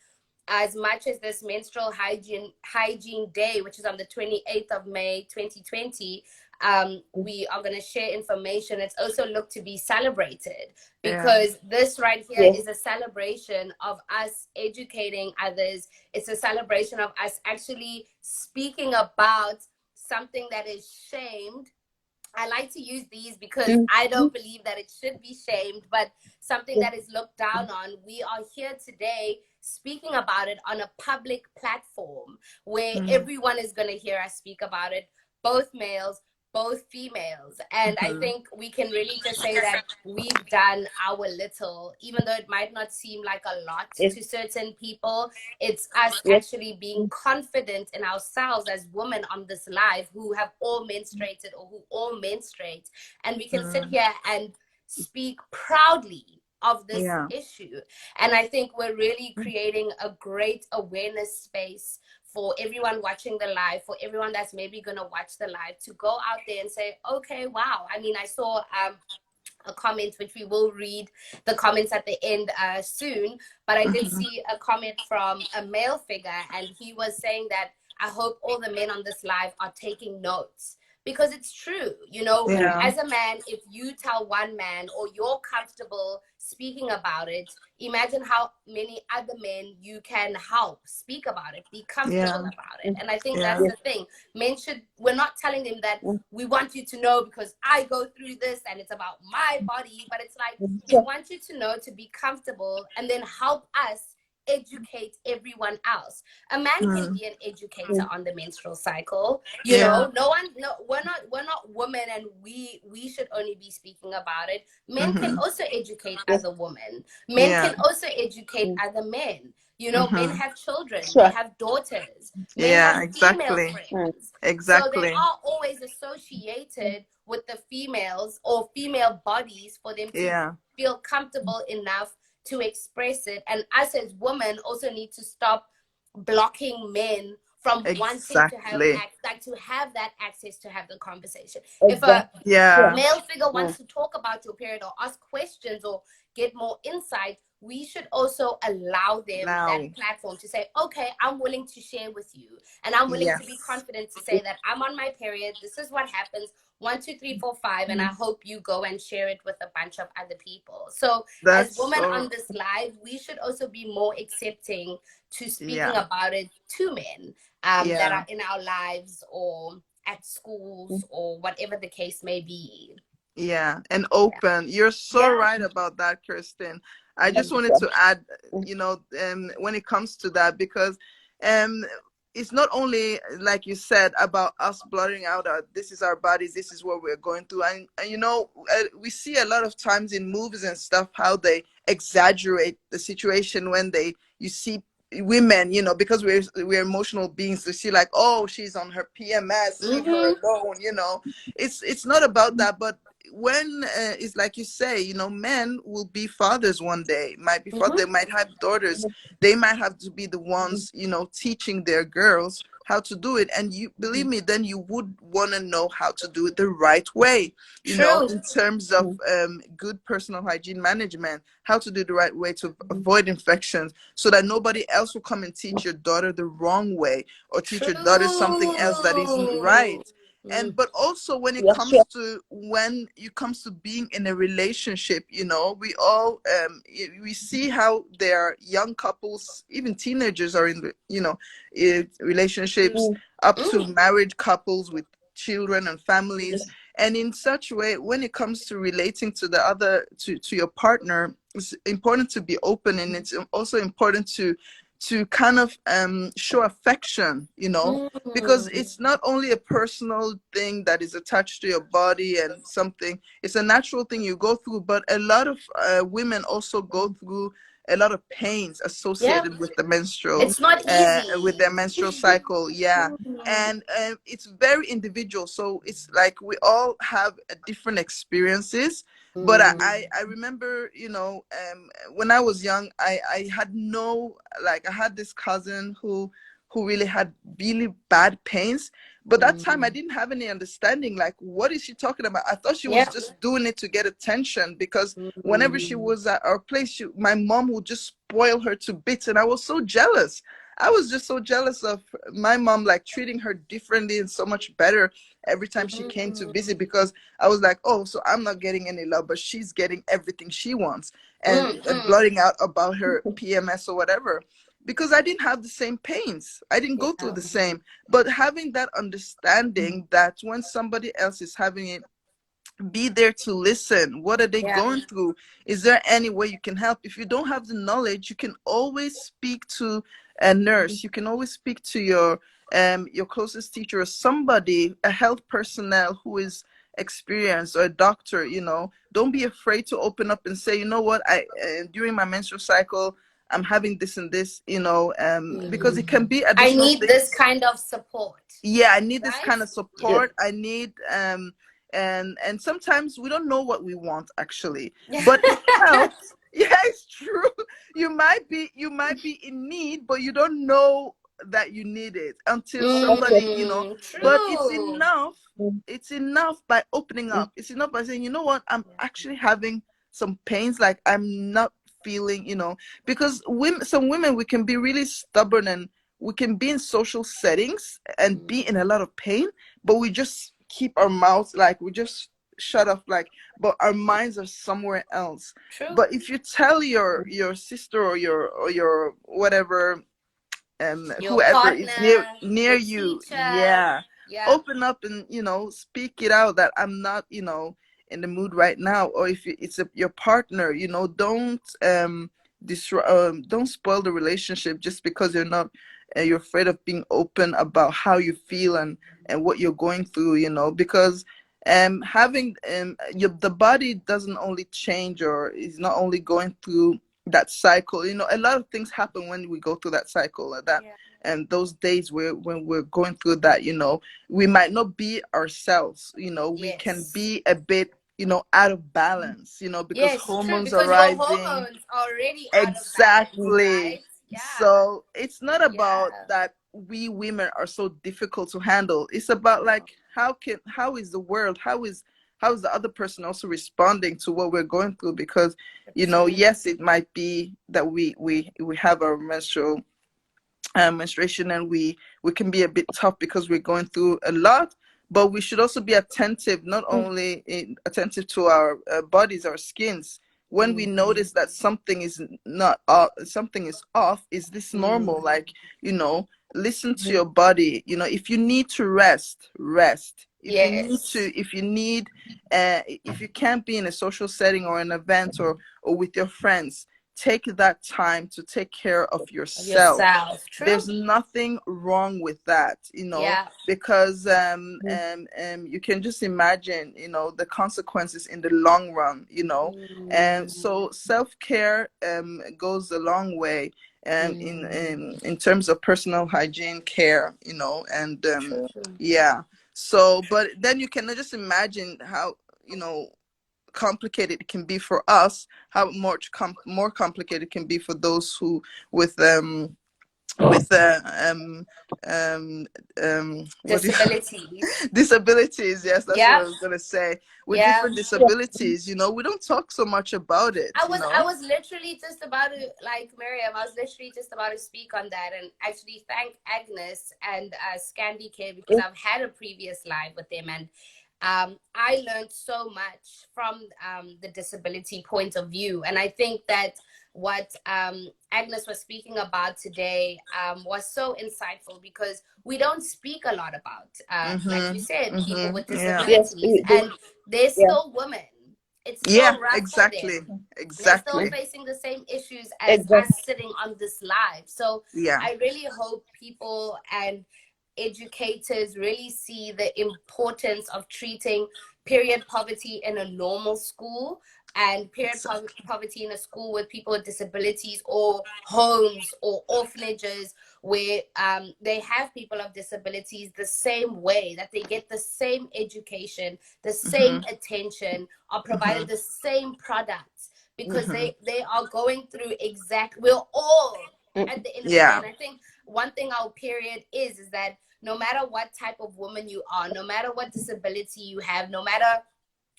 as much as this menstrual hygiene day, which is on the 28th of May 2020, we are going to share information, it's also looked to be celebrated, because this right here is a celebration of us educating others. It's a celebration of us actually speaking about something that is shamed. I like to use these because I don't believe that it should be shamed, but something that is looked down on. We are here today speaking about it on a public platform where everyone is going to hear us speak about it, both males, both females. And I think we can really just say that we've done our little, even though it might not seem like a lot to certain people. It's us actually being confident in ourselves as women on this live who have all menstruated or who all menstruate. And we can sit here and speak proudly of this Yeah. issue. And I think we're really creating a great awareness space for everyone watching the live, for everyone that's maybe going to watch the live, to go out there and say, okay, wow. I mean, I saw a comment, which we will read the comments at the end soon, but I did see a comment from a male figure, and he was saying that I hope all the men on this live are taking notes, because it's true. You know, Yeah. as a man, if you tell one man or you're comfortable speaking about it, imagine how many other men you can help speak about it, be comfortable about it. And I think that's the thing. Men should, we're not telling them that we want you to know because I go through this and it's about my body, but it's like, we want you to know, to be comfortable, and then help us educate everyone else. A man can be an educator on the menstrual cycle. You know, we're not women, and we should only be speaking about it. Men can also educate other women. Men can also educate other men. You know, men have children, they have daughters, men have female friends. So they are always associated with the females or female bodies for them to feel comfortable enough to express it. And us as women also need to stop blocking men from wanting to have to have that access to have the conversation. If a male figure wants to talk about your period or ask questions or get more insight, we should also allow them that platform to say, okay, I'm willing to share with you, and I'm willing to be confident to say that I'm on my period, this is what happens, 1, 2, 3, 4, 5, and I hope you go and share it with a bunch of other people. So as women on this live, we should also be more accepting to speaking about it to men that are in our lives or at schools or whatever the case may be. Yeah, and open. You're so right about that, Kirsten. I just wanted to add, you know, when it comes to that, because it's not only, like you said, about us blurring out this is our bodies, this is what we're going through. And you know, we see a lot of times in movies and stuff how they exaggerate the situation when you see women, you know, because we're emotional beings, to see like, oh, she's on her PMS, leave her alone, you know. It's not about that, but when it's like you say, you know, men will be fathers one day, might be fathers, they might have daughters, they might have to be the ones, you know, teaching their girls how to do it. And you believe me, then you would want to know how to do it the right way, you know, in terms of good personal hygiene management, how to do the right way to avoid infections, so that nobody else will come and teach your daughter the wrong way, or teach your daughter something else that isn't right. And but also when it comes to being in a relationship, you know, we all we see how there are young couples, even teenagers are in, you know, relationships, up to married couples with children and families. And in such a way, when it comes to relating to the other, to your partner, it's important to be open, and it's also important to kind of show affection, you know, because it's not only a personal thing that is attached to your body and something, it's a natural thing you go through, but a lot of women also go through a lot of pains associated with the menstrual, it's not easy, with their menstrual cycle. And it's very individual, so it's like we all have different experiences. But I remember, you know, when I was young, I had no, like, I had this cousin who really had really bad pains. But that time I didn't have any understanding, like, what is she talking about? I thought she was just doing it to get attention, because whenever she was at our place, my mom would just spoil her to bits. And I was so jealous. I was just so jealous of my mom, like, treating her differently and so much better every time she came to visit, because I was like, oh, so I'm not getting any love, but she's getting everything she wants, and blurting out about her PMS or whatever, because I didn't have the same pains. I didn't go through the same. But having that understanding that when somebody else is having it, be there to listen. What are they going through? Is there any way you can help? If you don't have the knowledge, you can always speak to a nurse. You can always speak to your closest teacher, or somebody, a health personnel who is experienced, or a doctor. You know, don't be afraid to open up and say, you know what, I during my menstrual cycle, I'm having this and this, you know, because it can be additional I need things. this kind of support. I need this kind of support. I need and sometimes we don't know what we want, actually, but it helps. Yeah, it's true. You might be in need, but you don't know that you need it until somebody, but True. it's enough by opening up. It's enough by saying, you know what, I'm actually having some pains, like I'm not feeling, because some women, we can be really stubborn, and we can be in social settings and be in a lot of pain, but we just keep our mouths, like we just shut off, like, but our minds are somewhere else. True. But if you tell your sister or your whatever, Your whoever is partner, near your you, teacher. yeah, Yeah. open up and speak it out, that I'm not in the mood right now. Or if it's your partner, don't destroy, don't spoil the relationship just because you're not you're afraid of being open about how you feel and what you're going through, because having the body doesn't only change, or is not only going through that cycle. A lot of things happen when we go through that cycle, that and those days when we're going through that, we might not be ourselves. We can Yes. be a bit out of balance, because Yes, true. hormones are Because your rising. hormones are already out of balance, Exactly. right? Yeah. So it's not about Yeah. that we women are so difficult to handle. It's about, like, how is the world, how is the other person also responding to what we're going through? Because yes, it might be that we have our menstruation, and we can be a bit tough because we're going through a lot, but we should also be attentive, not only attentive to our bodies, our skins. When we notice that something is not something is off, is this normal? Like, listen to your body. If you need to rest. If you need Yes. to, if you can't be in a social setting or an event, or with your friends, take that time to take care of Of yourself. yourself. True. There's nothing wrong with that, Yeah. because you can just imagine, the consequences in the long run, and so self-care goes a long way, in terms of personal hygiene care, and True. yeah. So, but then you can just imagine how, complicated it can be for us, how much more complicated it can be for those who with with what do you Disabilities. disabilities. Yes, that's what Yeah. I was gonna say. With Yeah. different disabilities, we don't talk so much about it. I was literally just about to, like, Miriam, I was literally just about to speak on that and actually thank Agnes and ScandiCare, because I've had a previous live with them, and I learned so much from the disability point of view. And I think that what Agnes was speaking about today was so insightful, because we don't speak a lot about, like you said, people with Yeah. Yes, disabilities, and they're yeah, still women. It's Yeah, still rough for exactly. them. They're still Exactly. facing the same issues as exactly. us sitting on this live. So Yeah. I really hope people and educators really see the importance of treating period poverty in a normal school, and period poverty in a school with people with disabilities, or homes or orphanages where they have people of disabilities, the same way that they get the same education, the same attention, are provided the same products, because they are going through we're all at the end of the day. Yeah. And I think one thing our period is that no matter what type of woman you are, no matter what disability you have, no matter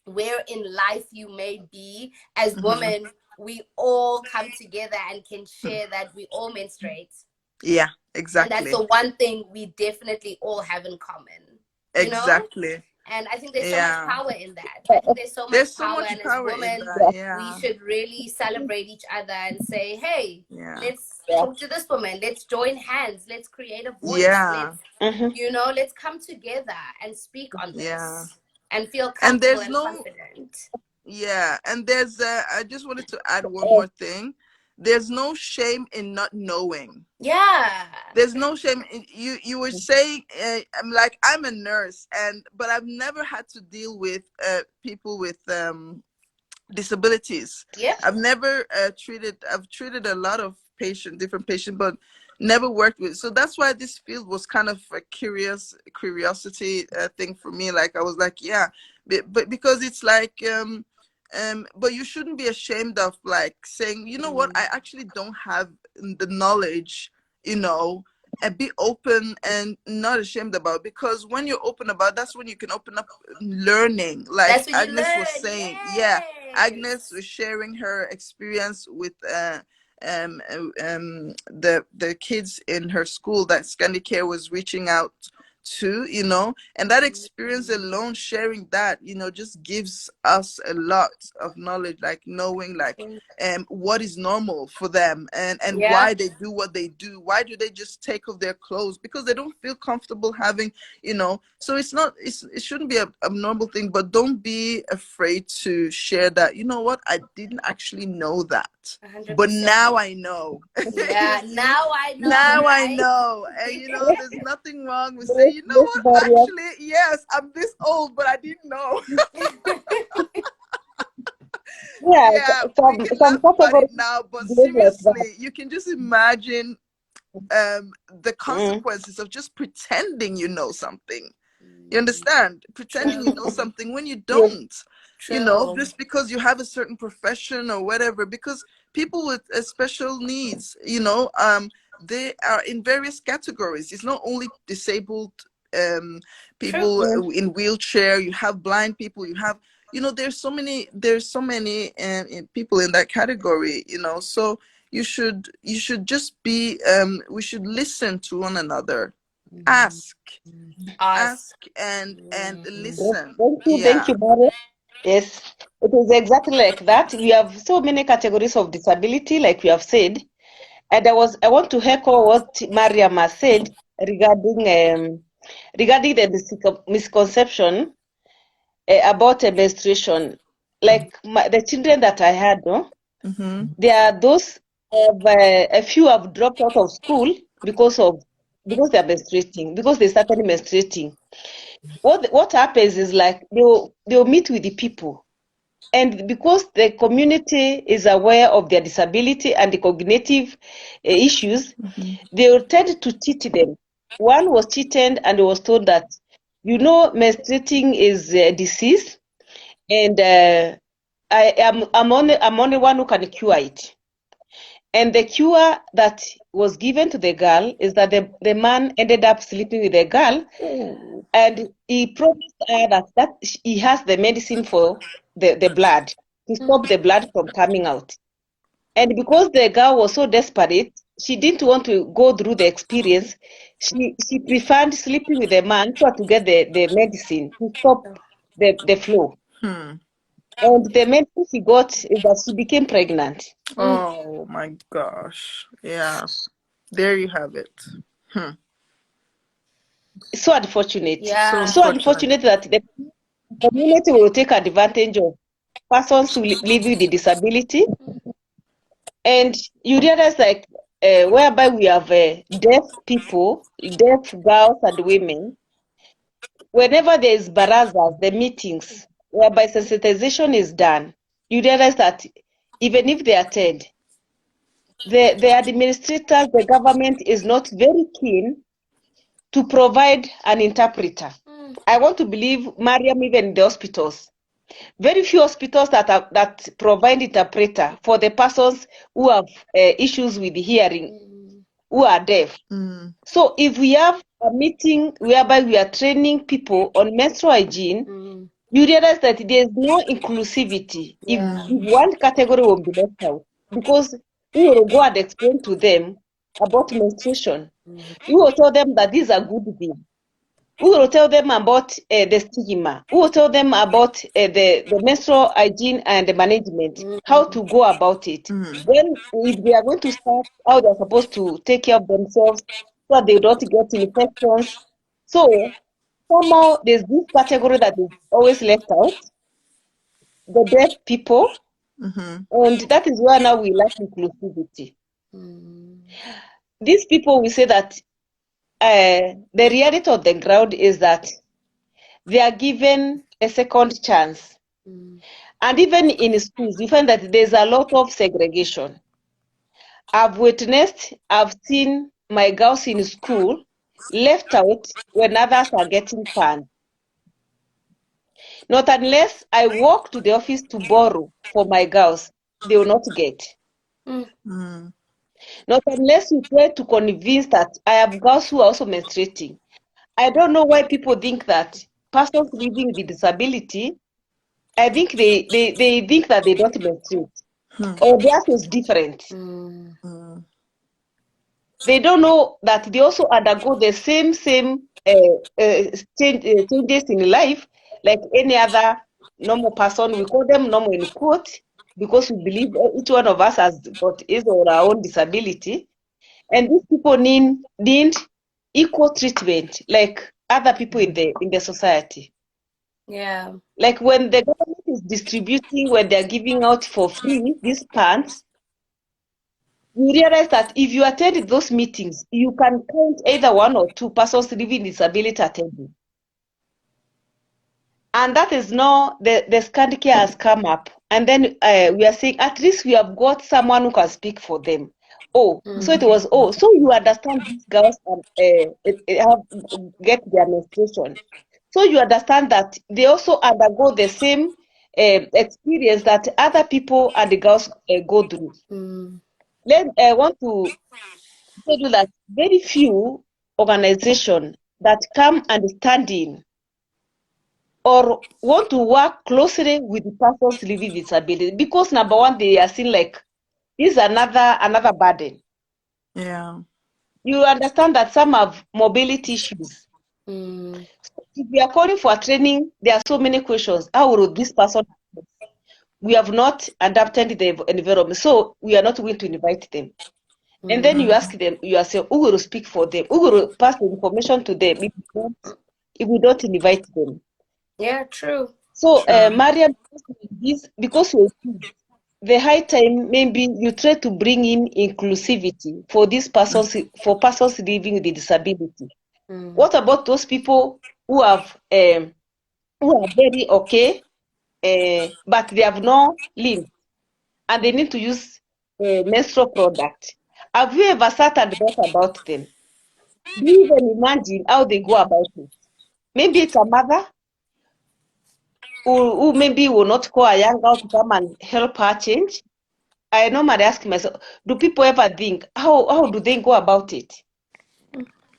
where in life you may be, as women, we all come together and can share that we all menstruate. Yeah, And that's exactly. the one thing we definitely all have in common, you know? Exactly. And I think there's so much Yeah. power in that. I think there's so much There's so power. much And as power in women, that. we Yeah. should really celebrate each other and say, hey, Yeah. let's talk to this woman. Let's join hands. Let's create a voice. Yeah. Let's come together and speak on Yeah. this and feel And comfortable there's and no confident. Yeah, and there's I just wanted to add one more thing. There's no shame in not knowing. Yeah. There's no shame in, you were saying, I'm a nurse, but I've never had to deal with people with disabilities. Yep. I've treated a lot of different patients, but never worked with. So that's why this field was kind of a curiosity thing for me. Like, I was like, yeah, but because it's like but you shouldn't be ashamed of like saying, you know what, I actually don't have the knowledge, you know, and be open and not ashamed about it. Because when you're open about it, that's when you can open up learning, like That's when you Agnes was learn. saying. Yes. Yeah, Agnes was sharing her experience with the kids in her school that ScandiCare was reaching out to, you know, and that experience alone, sharing that, you know, just gives us a lot of knowledge, like knowing like what is normal for them, and why they do what they do. Why do they just take off their clothes? Because they don't feel comfortable having, you know. So it shouldn't be a abnormal thing, but don't be afraid to share that, you know what, I didn't actually know that, 100%. but now I know. Yeah, now I know. Now right? I know. And you know, there's nothing wrong with saying, you know what, Maria. actually, yes, I'm this old, but I didn't know. Yeah, we can Some laugh about it categories now, but behave like that. seriously, you can just imagine the consequences of just pretending you know something. You understand? Pretending you know something when you Yes. don't. You know, just because you have a certain profession or whatever. Because people with special needs, you know, they are in various categories. It's not only disabled people in wheelchair. You have blind people. You have, you know, there's so many people in that category. You know, so you should just be. We should listen to one another. Ask and listen. Thank you, Maria. Yes, it is exactly like that. We have so many categories of disability, like we have said. And I want to echo what Mariam has said regarding the misconception about menstruation. Like the children that I had, no, there are those a few have dropped out of school because they are menstruating, because they started menstruating. What happens is like they'll meet with the people, and because the community is aware of their disability and the cognitive issues, they will tend to cheat them. One was cheated and was told that, you know, menstruating is a disease, and I'm only one who can cure it. And the cure that was given to the girl is that the man ended up sleeping with the girl, and he promised her that he has the medicine for the blood, to stop the blood from coming out. And because the girl was so desperate, she didn't want to go through the experience. She preferred sleeping with the man so as to get the medicine to stop the flow. And the medicine she got is that she became pregnant. Oh my gosh. Yeah. There you have it. So unfortunate. Yeah. So unfortunate that the community will take advantage of persons who live with the disability. And you realize, like, whereby we have deaf people, deaf girls and women, whenever there is barazas, the meetings, whereby sensitization is done, you realize that even if they attend, the administrators, the government is not very keen to provide an interpreter. I want to believe, Mariam, even in the hospitals, very few hospitals that provide interpreter for the persons who have issues with hearing, who are deaf. So if we have a meeting whereby we are training people on menstrual hygiene, you realize that there is no inclusivity. If one category will be left out, because we will go and explain to them about menstruation. We will tell them that these are good things. We will tell them about the stigma. We will tell them about the menstrual hygiene and the management, how to go about it. Then, if they are going to start, how they are supposed to take care of themselves so that they don't get infections. So, somehow, there's this category that is always left out, the deaf people, and that is where now we lack inclusivity. These people will say that the reality of the ground is that they are given a second chance. And even in schools, you find that there's a lot of segregation. I've seen my girls in school left out when others are getting fun. Not unless I walk to the office to borrow for my girls, they will not get. Mm. Not unless you try to convince that I have girls who are also menstruating. I don't know why people think that persons living with disability, I think they think that they don't menstruate or theirs is different. Mm. They don't know that they also undergo the same changes in life like any other normal person. We call them normal in quote because we believe each one of us has got his or our own disability, and these people need equal treatment like other people in the society. Yeah. Like when the government is distributing, when they're giving out for free these pants, you realize that if you attend those meetings, you can count either one or two persons living disability attending. And that is now the ScandiCare has come up. And then we are saying at least we have got someone who can speak for them. Oh, so it was, oh, so you understand these girls have get their menstruation. So you understand that they also undergo the same experience that other people and the girls go through. Then I want to tell you that very few organizations that come and stand in or want to work closely with the persons living with disability because number one, they are seen like this is another burden. Yeah. You understand that some have mobility issues. So if we are calling for training, there are so many questions. How will this person? We have not adapted the environment, so we are not going to invite them. And then you ask them, you ask, who will speak for them? Who will pass the information to them if we don't invite them? Yeah, true. So, Mariam, because we're kids, the high time maybe you try to bring in inclusivity for these persons, for persons living with a disability. What about those people who have who are very okay, but they have no limbs and they need to use menstrual product? Have you ever sat and thought about them? Do you even imagine how they go about it? Maybe it's a mother who maybe will not call a young girl to come and help her change. I normally ask myself, do people ever think, how do they go about it?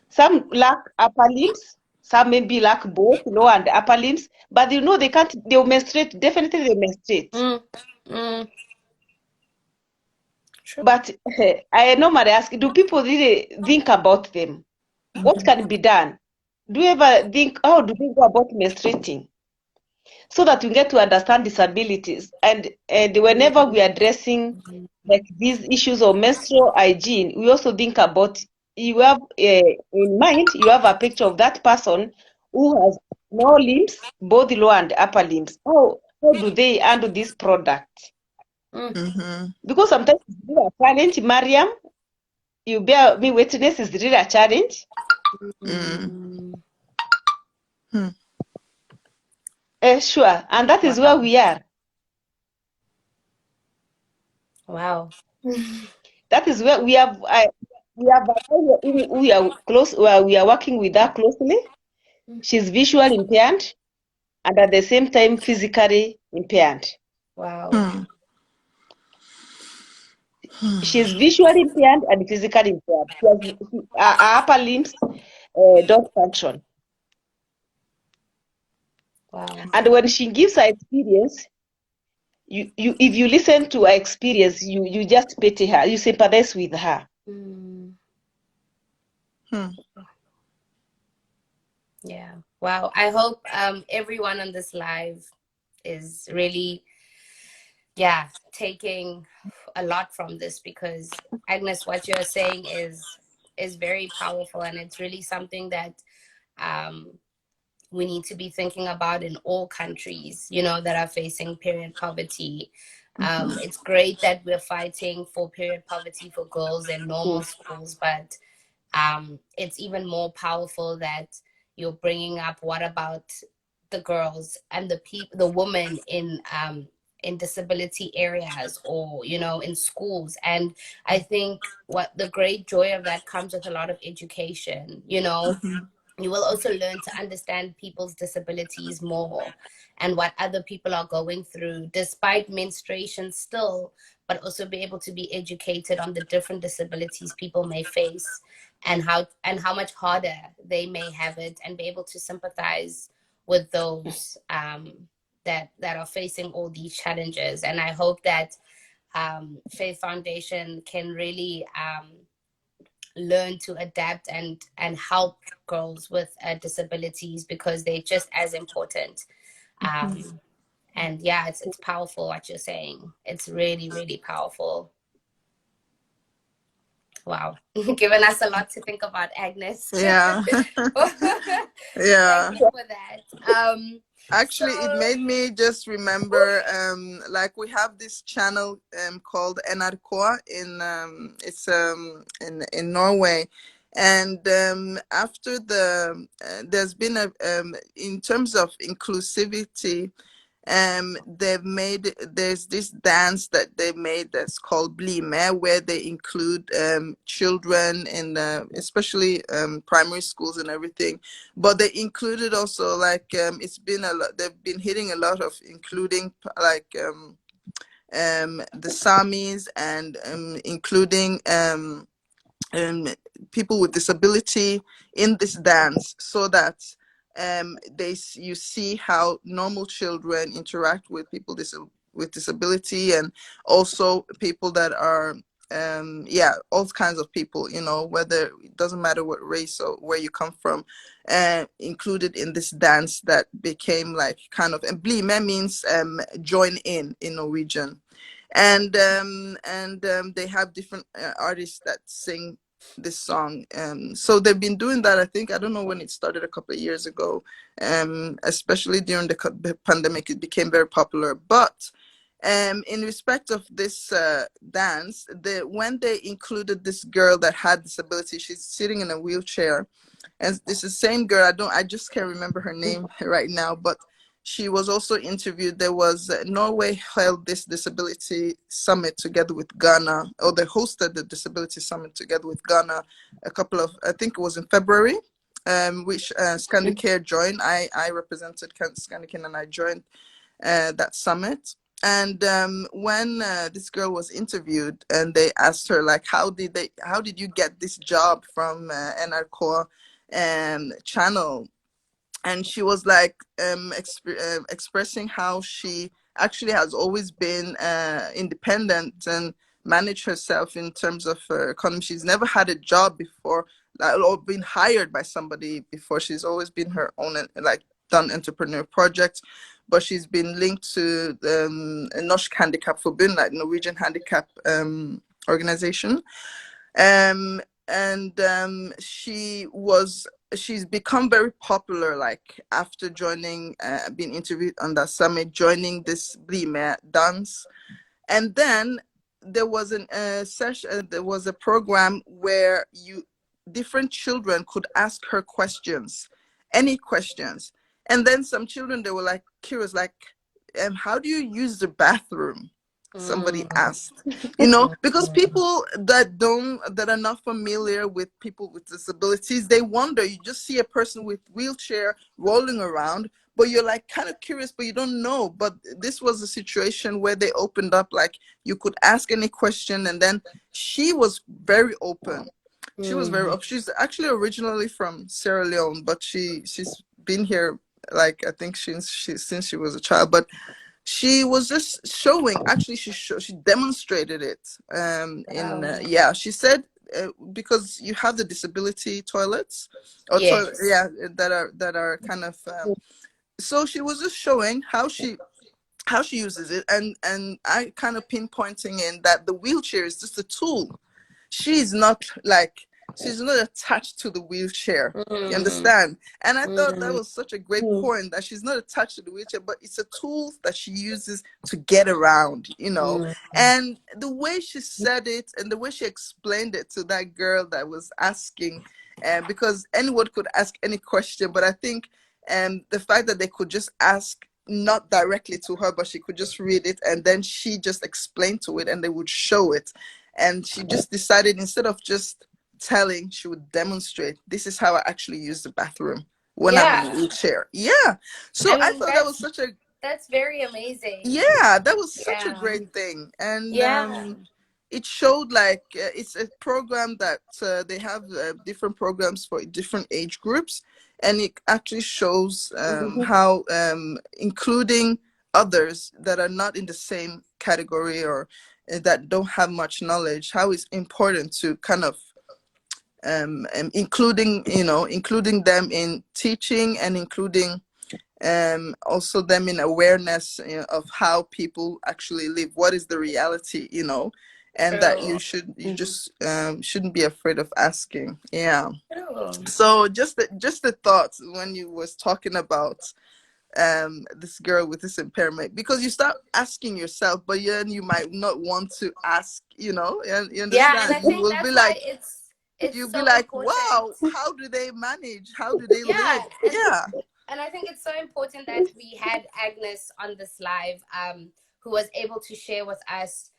Some lack upper limbs, some maybe lack both lower and upper limbs, but you know they can't, they'll menstruate, definitely they menstruate. True. But I normally ask, do people really think about them? What can be done? Do you ever think, how do they go about menstruating? So that we get to understand disabilities. And whenever we are addressing like these issues of menstrual hygiene, we also think about, you have in mind, you have a picture of that person who has no limbs, both lower and upper limbs. How do they handle this product? Because sometimes it's really a challenge, Mariam. You bear me witness, is really a challenge. Sure, and that is where we are. Wow. That is where we have we are close. We are working with her closely. She's visually impaired and at the same time physically impaired. Wow. She's visually impaired and physically impaired. Her upper limbs don't function. Wow. And when she gives her experience, you if you listen to her experience, you just pity her. You sympathize with her. Yeah. Wow. I hope everyone on this live is really, yeah, taking a lot from this, because Agnes, what you're saying is very powerful, and it's really something that we need to be thinking about in all countries, that are facing period poverty. It's great that we're fighting for period poverty for girls in normal schools, but it's even more powerful that you're bringing up what about the girls and the women in disability areas, or in schools. And I think what the great joy of that comes with a lot of education, You will also learn to understand people's disabilities more and what other people are going through despite menstruation still, but also be able to be educated on the different disabilities people may face and how much harder they may have it, and be able to sympathize with those that are facing all these challenges. And I hope that Faith Foundation can really learn to adapt and help girls with disabilities, because they're just as important. And yeah, it's powerful what you're saying. It's really, really powerful. Wow. Giving us a lot to think about, Agnes. Yeah. Thank Yeah. you for that. So Actually, it made me just remember, like we have this channel called NRK in Norway, and after there's been a in terms of inclusivity, there's this dance that they made that's called Blime, where they include children in especially primary schools and everything, but they included also like it's been a lot, they've been hitting a lot of including like the Samis, and including um, people with disability in this dance, so that you see how normal children interact with people with disability, and also people that are yeah, all kinds of people, you know, whether it doesn't matter what race or where you come from, included in this dance that became like kind of, and blime means join in Norwegian, and they have different artists that sing this song. So they've been doing that. I think, I don't know when it started, a couple of years ago. Especially during the pandemic, it became very popular. But in respect of this dance, when they included this girl that had disability, she's sitting in a wheelchair, and this is the same girl. I just can't remember her name right now, but she was also interviewed. There was Norway held this disability summit together with Ghana, or they hosted the disability summit together with Ghana a couple of, I think it was in February, which ScandiCare joined. I represented ScandiCare, and I joined that summit. And when this girl was interviewed, and they asked her like, how did you get this job from NRK channel? And she was like expressing how she actually has always been independent and managed herself in terms of her economy. She's never had a job before, like, or been hired by somebody before. She's always been her own, like done entrepreneur projects, but she's been linked to the Norsk Handikapforbund, like Norwegian handicap organization. And she's become very popular, like after joining, being interviewed on that summit, joining this Blime dance. And then there was there was a program where different children could ask her questions, any questions. And then some children, they were like curious, like, how do you use the bathroom? Somebody asked, you know, because people that are not familiar with people with disabilities, they wonder. You just see a person with wheelchair rolling around, but you're like kind of curious, but you don't know. But this was a situation where they opened up, like you could ask any question. And then she was very open. She was very open. She's actually originally from Sierra Leone, but she's been here, like I think since she was a child. But she was just showing, actually she demonstrated it yeah, she said, because you have the disability toilets, or yes. yeah, that are kind of so she was just showing how she uses it, and I kind of pinpointing in that the wheelchair is just a tool. She's not like, she's not attached to the wheelchair. You understand? And I thought that was such a great point, that she's not attached to the wheelchair, but it's a tool that she uses to get around, you know. And the way she said it, and the way she explained it to that girl that was asking, because anyone could ask any question, but I think the fact that they could just ask, not directly to her, but she could just read it, and then she just explained to it, and they would show it. And she just decided, instead of just telling, she would demonstrate, this is how I actually use the bathroom when I'm in a wheelchair. Yeah. So I thought that was such a, that's very amazing. yeah, that was such a great thing. And it showed like it's a program that they have different programs for different age groups, and it actually shows how including others that are not in the same category or that don't have much knowledge, how it's important to kind of including, you know, including them in teaching, and including also them in awareness, you know, of how people actually live, what is the reality, you know, and that you just shouldn't be afraid of asking. Yeah. So just the thoughts when you was talking about this girl with this impairment, because you start asking yourself, but then you might not want to ask, you know, and you understand. And I you think will that's be why like, it's you'll so be like, important. wow, how do they manage, how do they live? And I think it's so important that we had Agnes on this live, who was able to share with us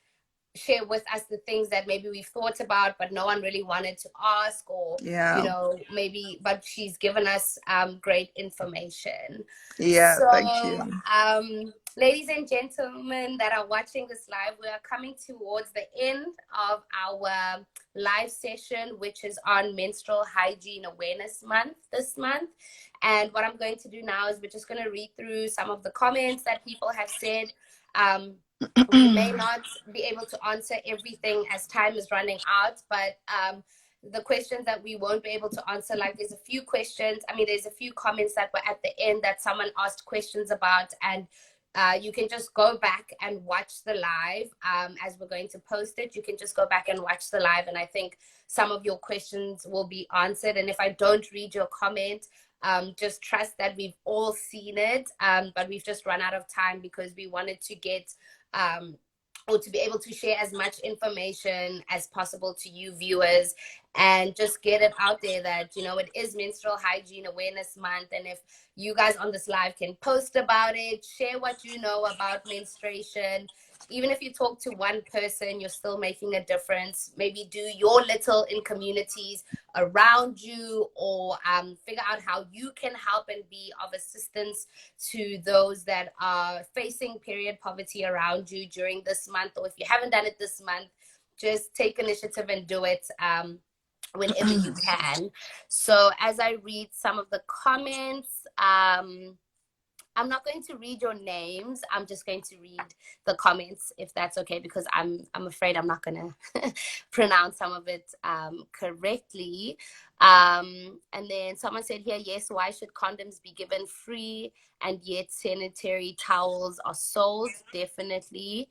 the things that maybe we've thought about but no one really wanted to ask, or you know, maybe, but she's given us great information. Thank you. Ladies and gentlemen that are watching this live, we are coming towards the end of our live session, which is on Menstrual Hygiene Awareness Month this month. And what I'm going to do now is we're just going to read through some of the comments that people have said. We may not be able to answer everything as time is running out, but the questions that we won't be able to answer, like there's a few questions, I mean, there's a few comments that were at the end that someone asked questions about, and you can just go back and watch the live as we're going to post it. You can just go back and watch the live, and I think some of your questions will be answered. And if I don't read your comment, just trust that we've all seen it, but we've just run out of time because we wanted to get or to be able to share as much information as possible to you viewers, and just get it out there that, you know, it is Menstrual Hygiene Awareness Month. And if you guys on this live can post about it, share what you know about menstruation. Even if you talk to one person, you're still making a difference. Maybe do your little in communities around you, or figure out how you can help and be of assistance to those that are facing period poverty around you during this month. Or if you haven't done it this month, just take initiative and do it whenever you can. So as I read some of the comments, I'm not going to read your names. I'm just going to read the comments, if that's okay, because I'm afraid I'm not going to pronounce some of it correctly. And then someone said here, yes, why should condoms be given free and yet sanitary towels are sold? Definitely.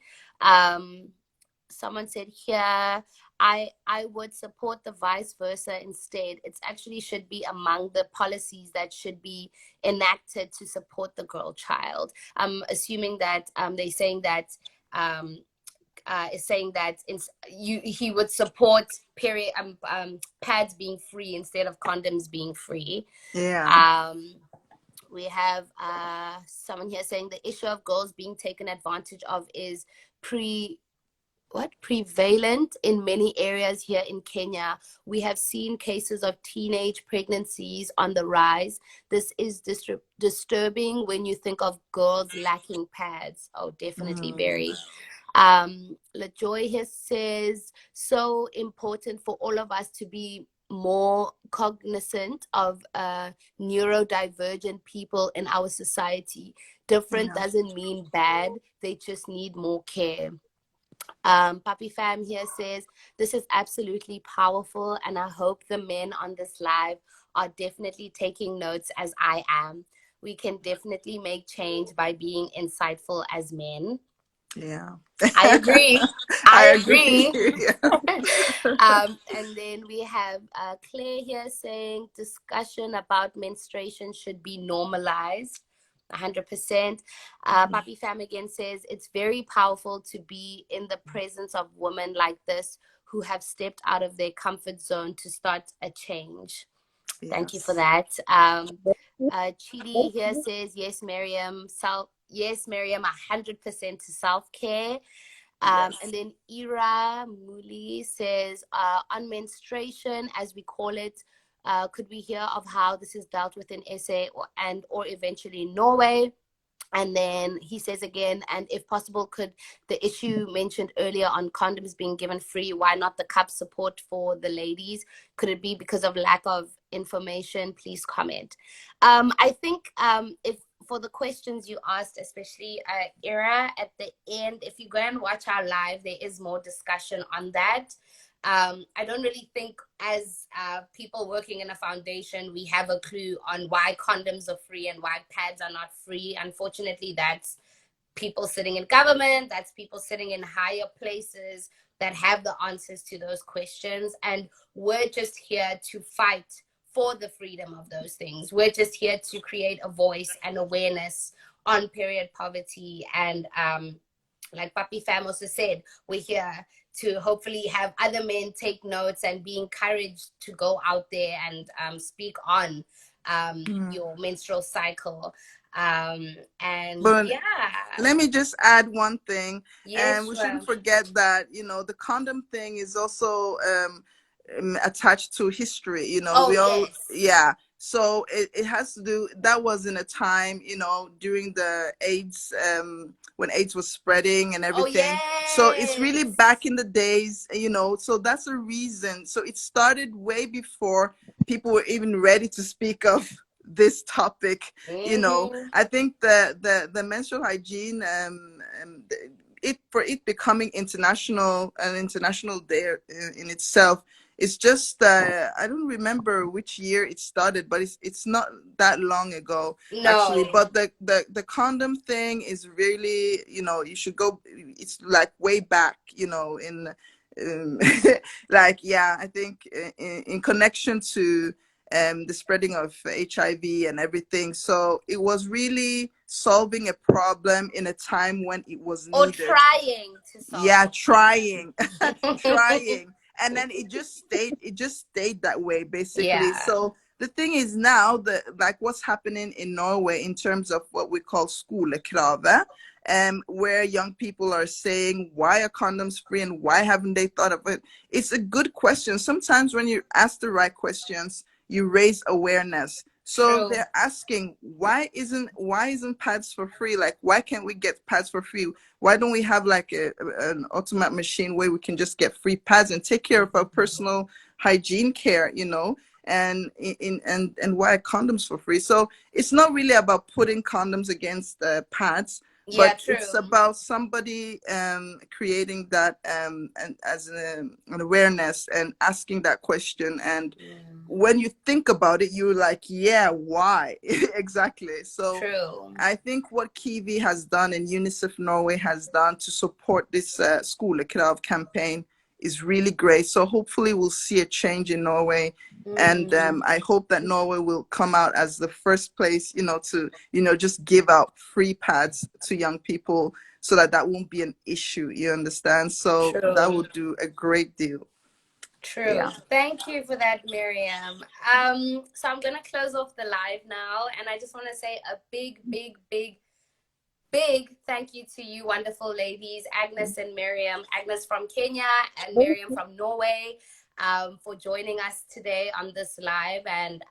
Someone said here, I would support the vice versa instead. It's actually should be among the policies that should be enacted to support the girl child. I'm assuming that they're saying that is saying that he would support period pads being free instead of condoms being free. We have someone here saying the issue of girls being taken advantage of is prevalent in many areas here in Kenya. We have seen cases of teenage pregnancies on the rise. This is disturbing when you think of girls lacking pads. Oh, definitely very. LaJoy here says, so important for all of us to be more cognizant of neurodivergent people in our society. Different doesn't mean bad. They just need more care. Papi Fam here says, this is absolutely powerful, and I hope the men on this live are definitely taking notes as I am. We can definitely make change by being insightful as men. I agree. I agree. And then we have Claire here saying discussion about menstruation should be normalized. 100%. Papi Fam again says it's very powerful to be in the presence of women like this who have stepped out of their comfort zone to start a change. Thank you for that. Chidi here says, yes, Miriam, 100% to self-care. Yes. And then Ira Muli says, on menstruation, as we call it, could we hear of how this is dealt with in SA or eventually Norway? And then he says again, and if possible, could the issue mentioned earlier on condoms being given free, why not the cup support for the ladies? Could it be because of lack of information? Please comment. I think if for the questions you asked, especially Ira, at the end, if you go and watch our live, there is more discussion on that. I don't really think as people working in a foundation, we have a clue on why condoms are free and why pads are not free. Unfortunately, that's people sitting in government, that's people sitting in higher places that have the answers to those questions. And we're just here to fight for the freedom of those things. We're just here to create a voice and awareness on period poverty. And like Papi Fam also said, we're here to hopefully have other men take notes and be encouraged to go out there and speak on your menstrual cycle. And But yeah, let me just add one thing, and yes, we shouldn't forget that, the condom thing is also attached to history. oh We all, yes, yeah. So it has to do, that was in a time, during the AIDS, when AIDS was spreading and oh everything. So it's really yes, back in the days, so that's a reason. So it started way before people were even ready to speak of this topic. mm-hmm. I think the menstrual hygiene, it becoming international, an international day in itself. It's just I don't remember which year it started, but it's not that long ago actually. No, But the condom thing is really, you should go. It's like way back, in um, like, yeah, I think in connection to the spreading of HIV and everything. So it was really solving a problem in a time when it was or needed. trying to solve Yeah, a problem. trying, trying. And then it just stayed that way, basically. Yeah, So the thing is now that, like, what's happening in Norway in terms of what we call skolekravet, where young people are saying, why are condoms free and why haven't they thought of it? It's a good question. Sometimes when you ask the right questions, you raise awareness. So true. they're asking, why isn't pads for free? Like, why can't we get pads for free? Why don't we have like an automatic machine where we can just get free pads and take care of our personal hygiene care, and and why are condoms for free? So it's not really about putting condoms against pads, Yeah, but it's true. about somebody creating that and as an awareness and asking that question. And Yeah, when you think about it, you're like, yeah, why? Exactly. So true. I think what Kiwi has done and UNICEF Norway has done to support this Skolekrav campaign is really great. So hopefully we'll see a change in Norway. And Mm, I hope that Norway will come out as the first place, to, just give out free pads to young people so that won't be an issue. You understand? So that true. would do a great deal. True. Yeah. Thank you for that, Miriam. So I'm gonna close off the live now, and I just want to say a big, big, big, big thank you to you, wonderful ladies, Agnes and Miriam. Agnes from Kenya and Miriam from Norway, for joining us today on this live and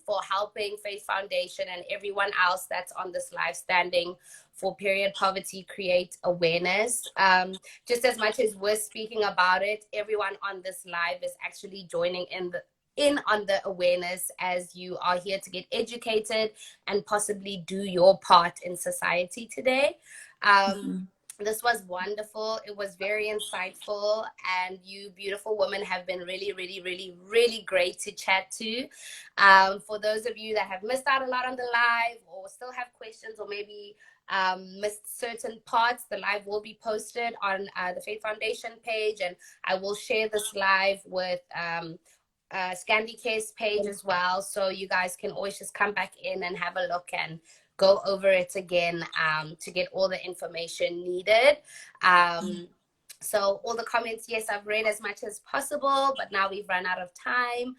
for helping Faith Foundation and everyone else that's on this live standing for period poverty create awareness. Just as much as we're speaking about it, everyone on this live is actually joining in on the awareness as you are here to get educated and possibly do your part in society today. This was wonderful. It was very insightful. And you beautiful women have been really, really, really, really great to chat to. For those of you that have missed out a lot on the live or still have questions or maybe missed certain parts, the live will be posted on the Faith Foundation page. And I will share this live with ScandiCare's page as well. So you guys can always just come back in and have a look and go over it again to get all the information needed. So all the comments, yes, I've read as much as possible, but now we've run out of time.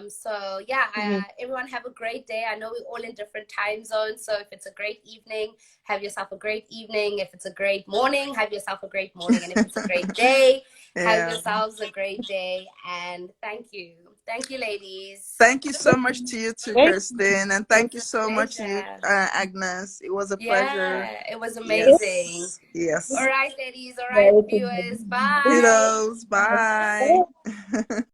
So yeah, Mhm. everyone have a great day. I know we're all in different time zones, so if it's a great evening, have yourself a great evening. If it's a great morning, have yourself a great morning. And if it's a great day, have Yeah. yourselves a great day. And thank you, ladies. Thank you so much to you too, Thank Kirsten, and It thank was you a so much to you, pleasure. Agnes. It was a pleasure. Yeah, it was amazing. Yes, yes. All right, ladies. All right, you. viewers. Bye. Kudos. Bye.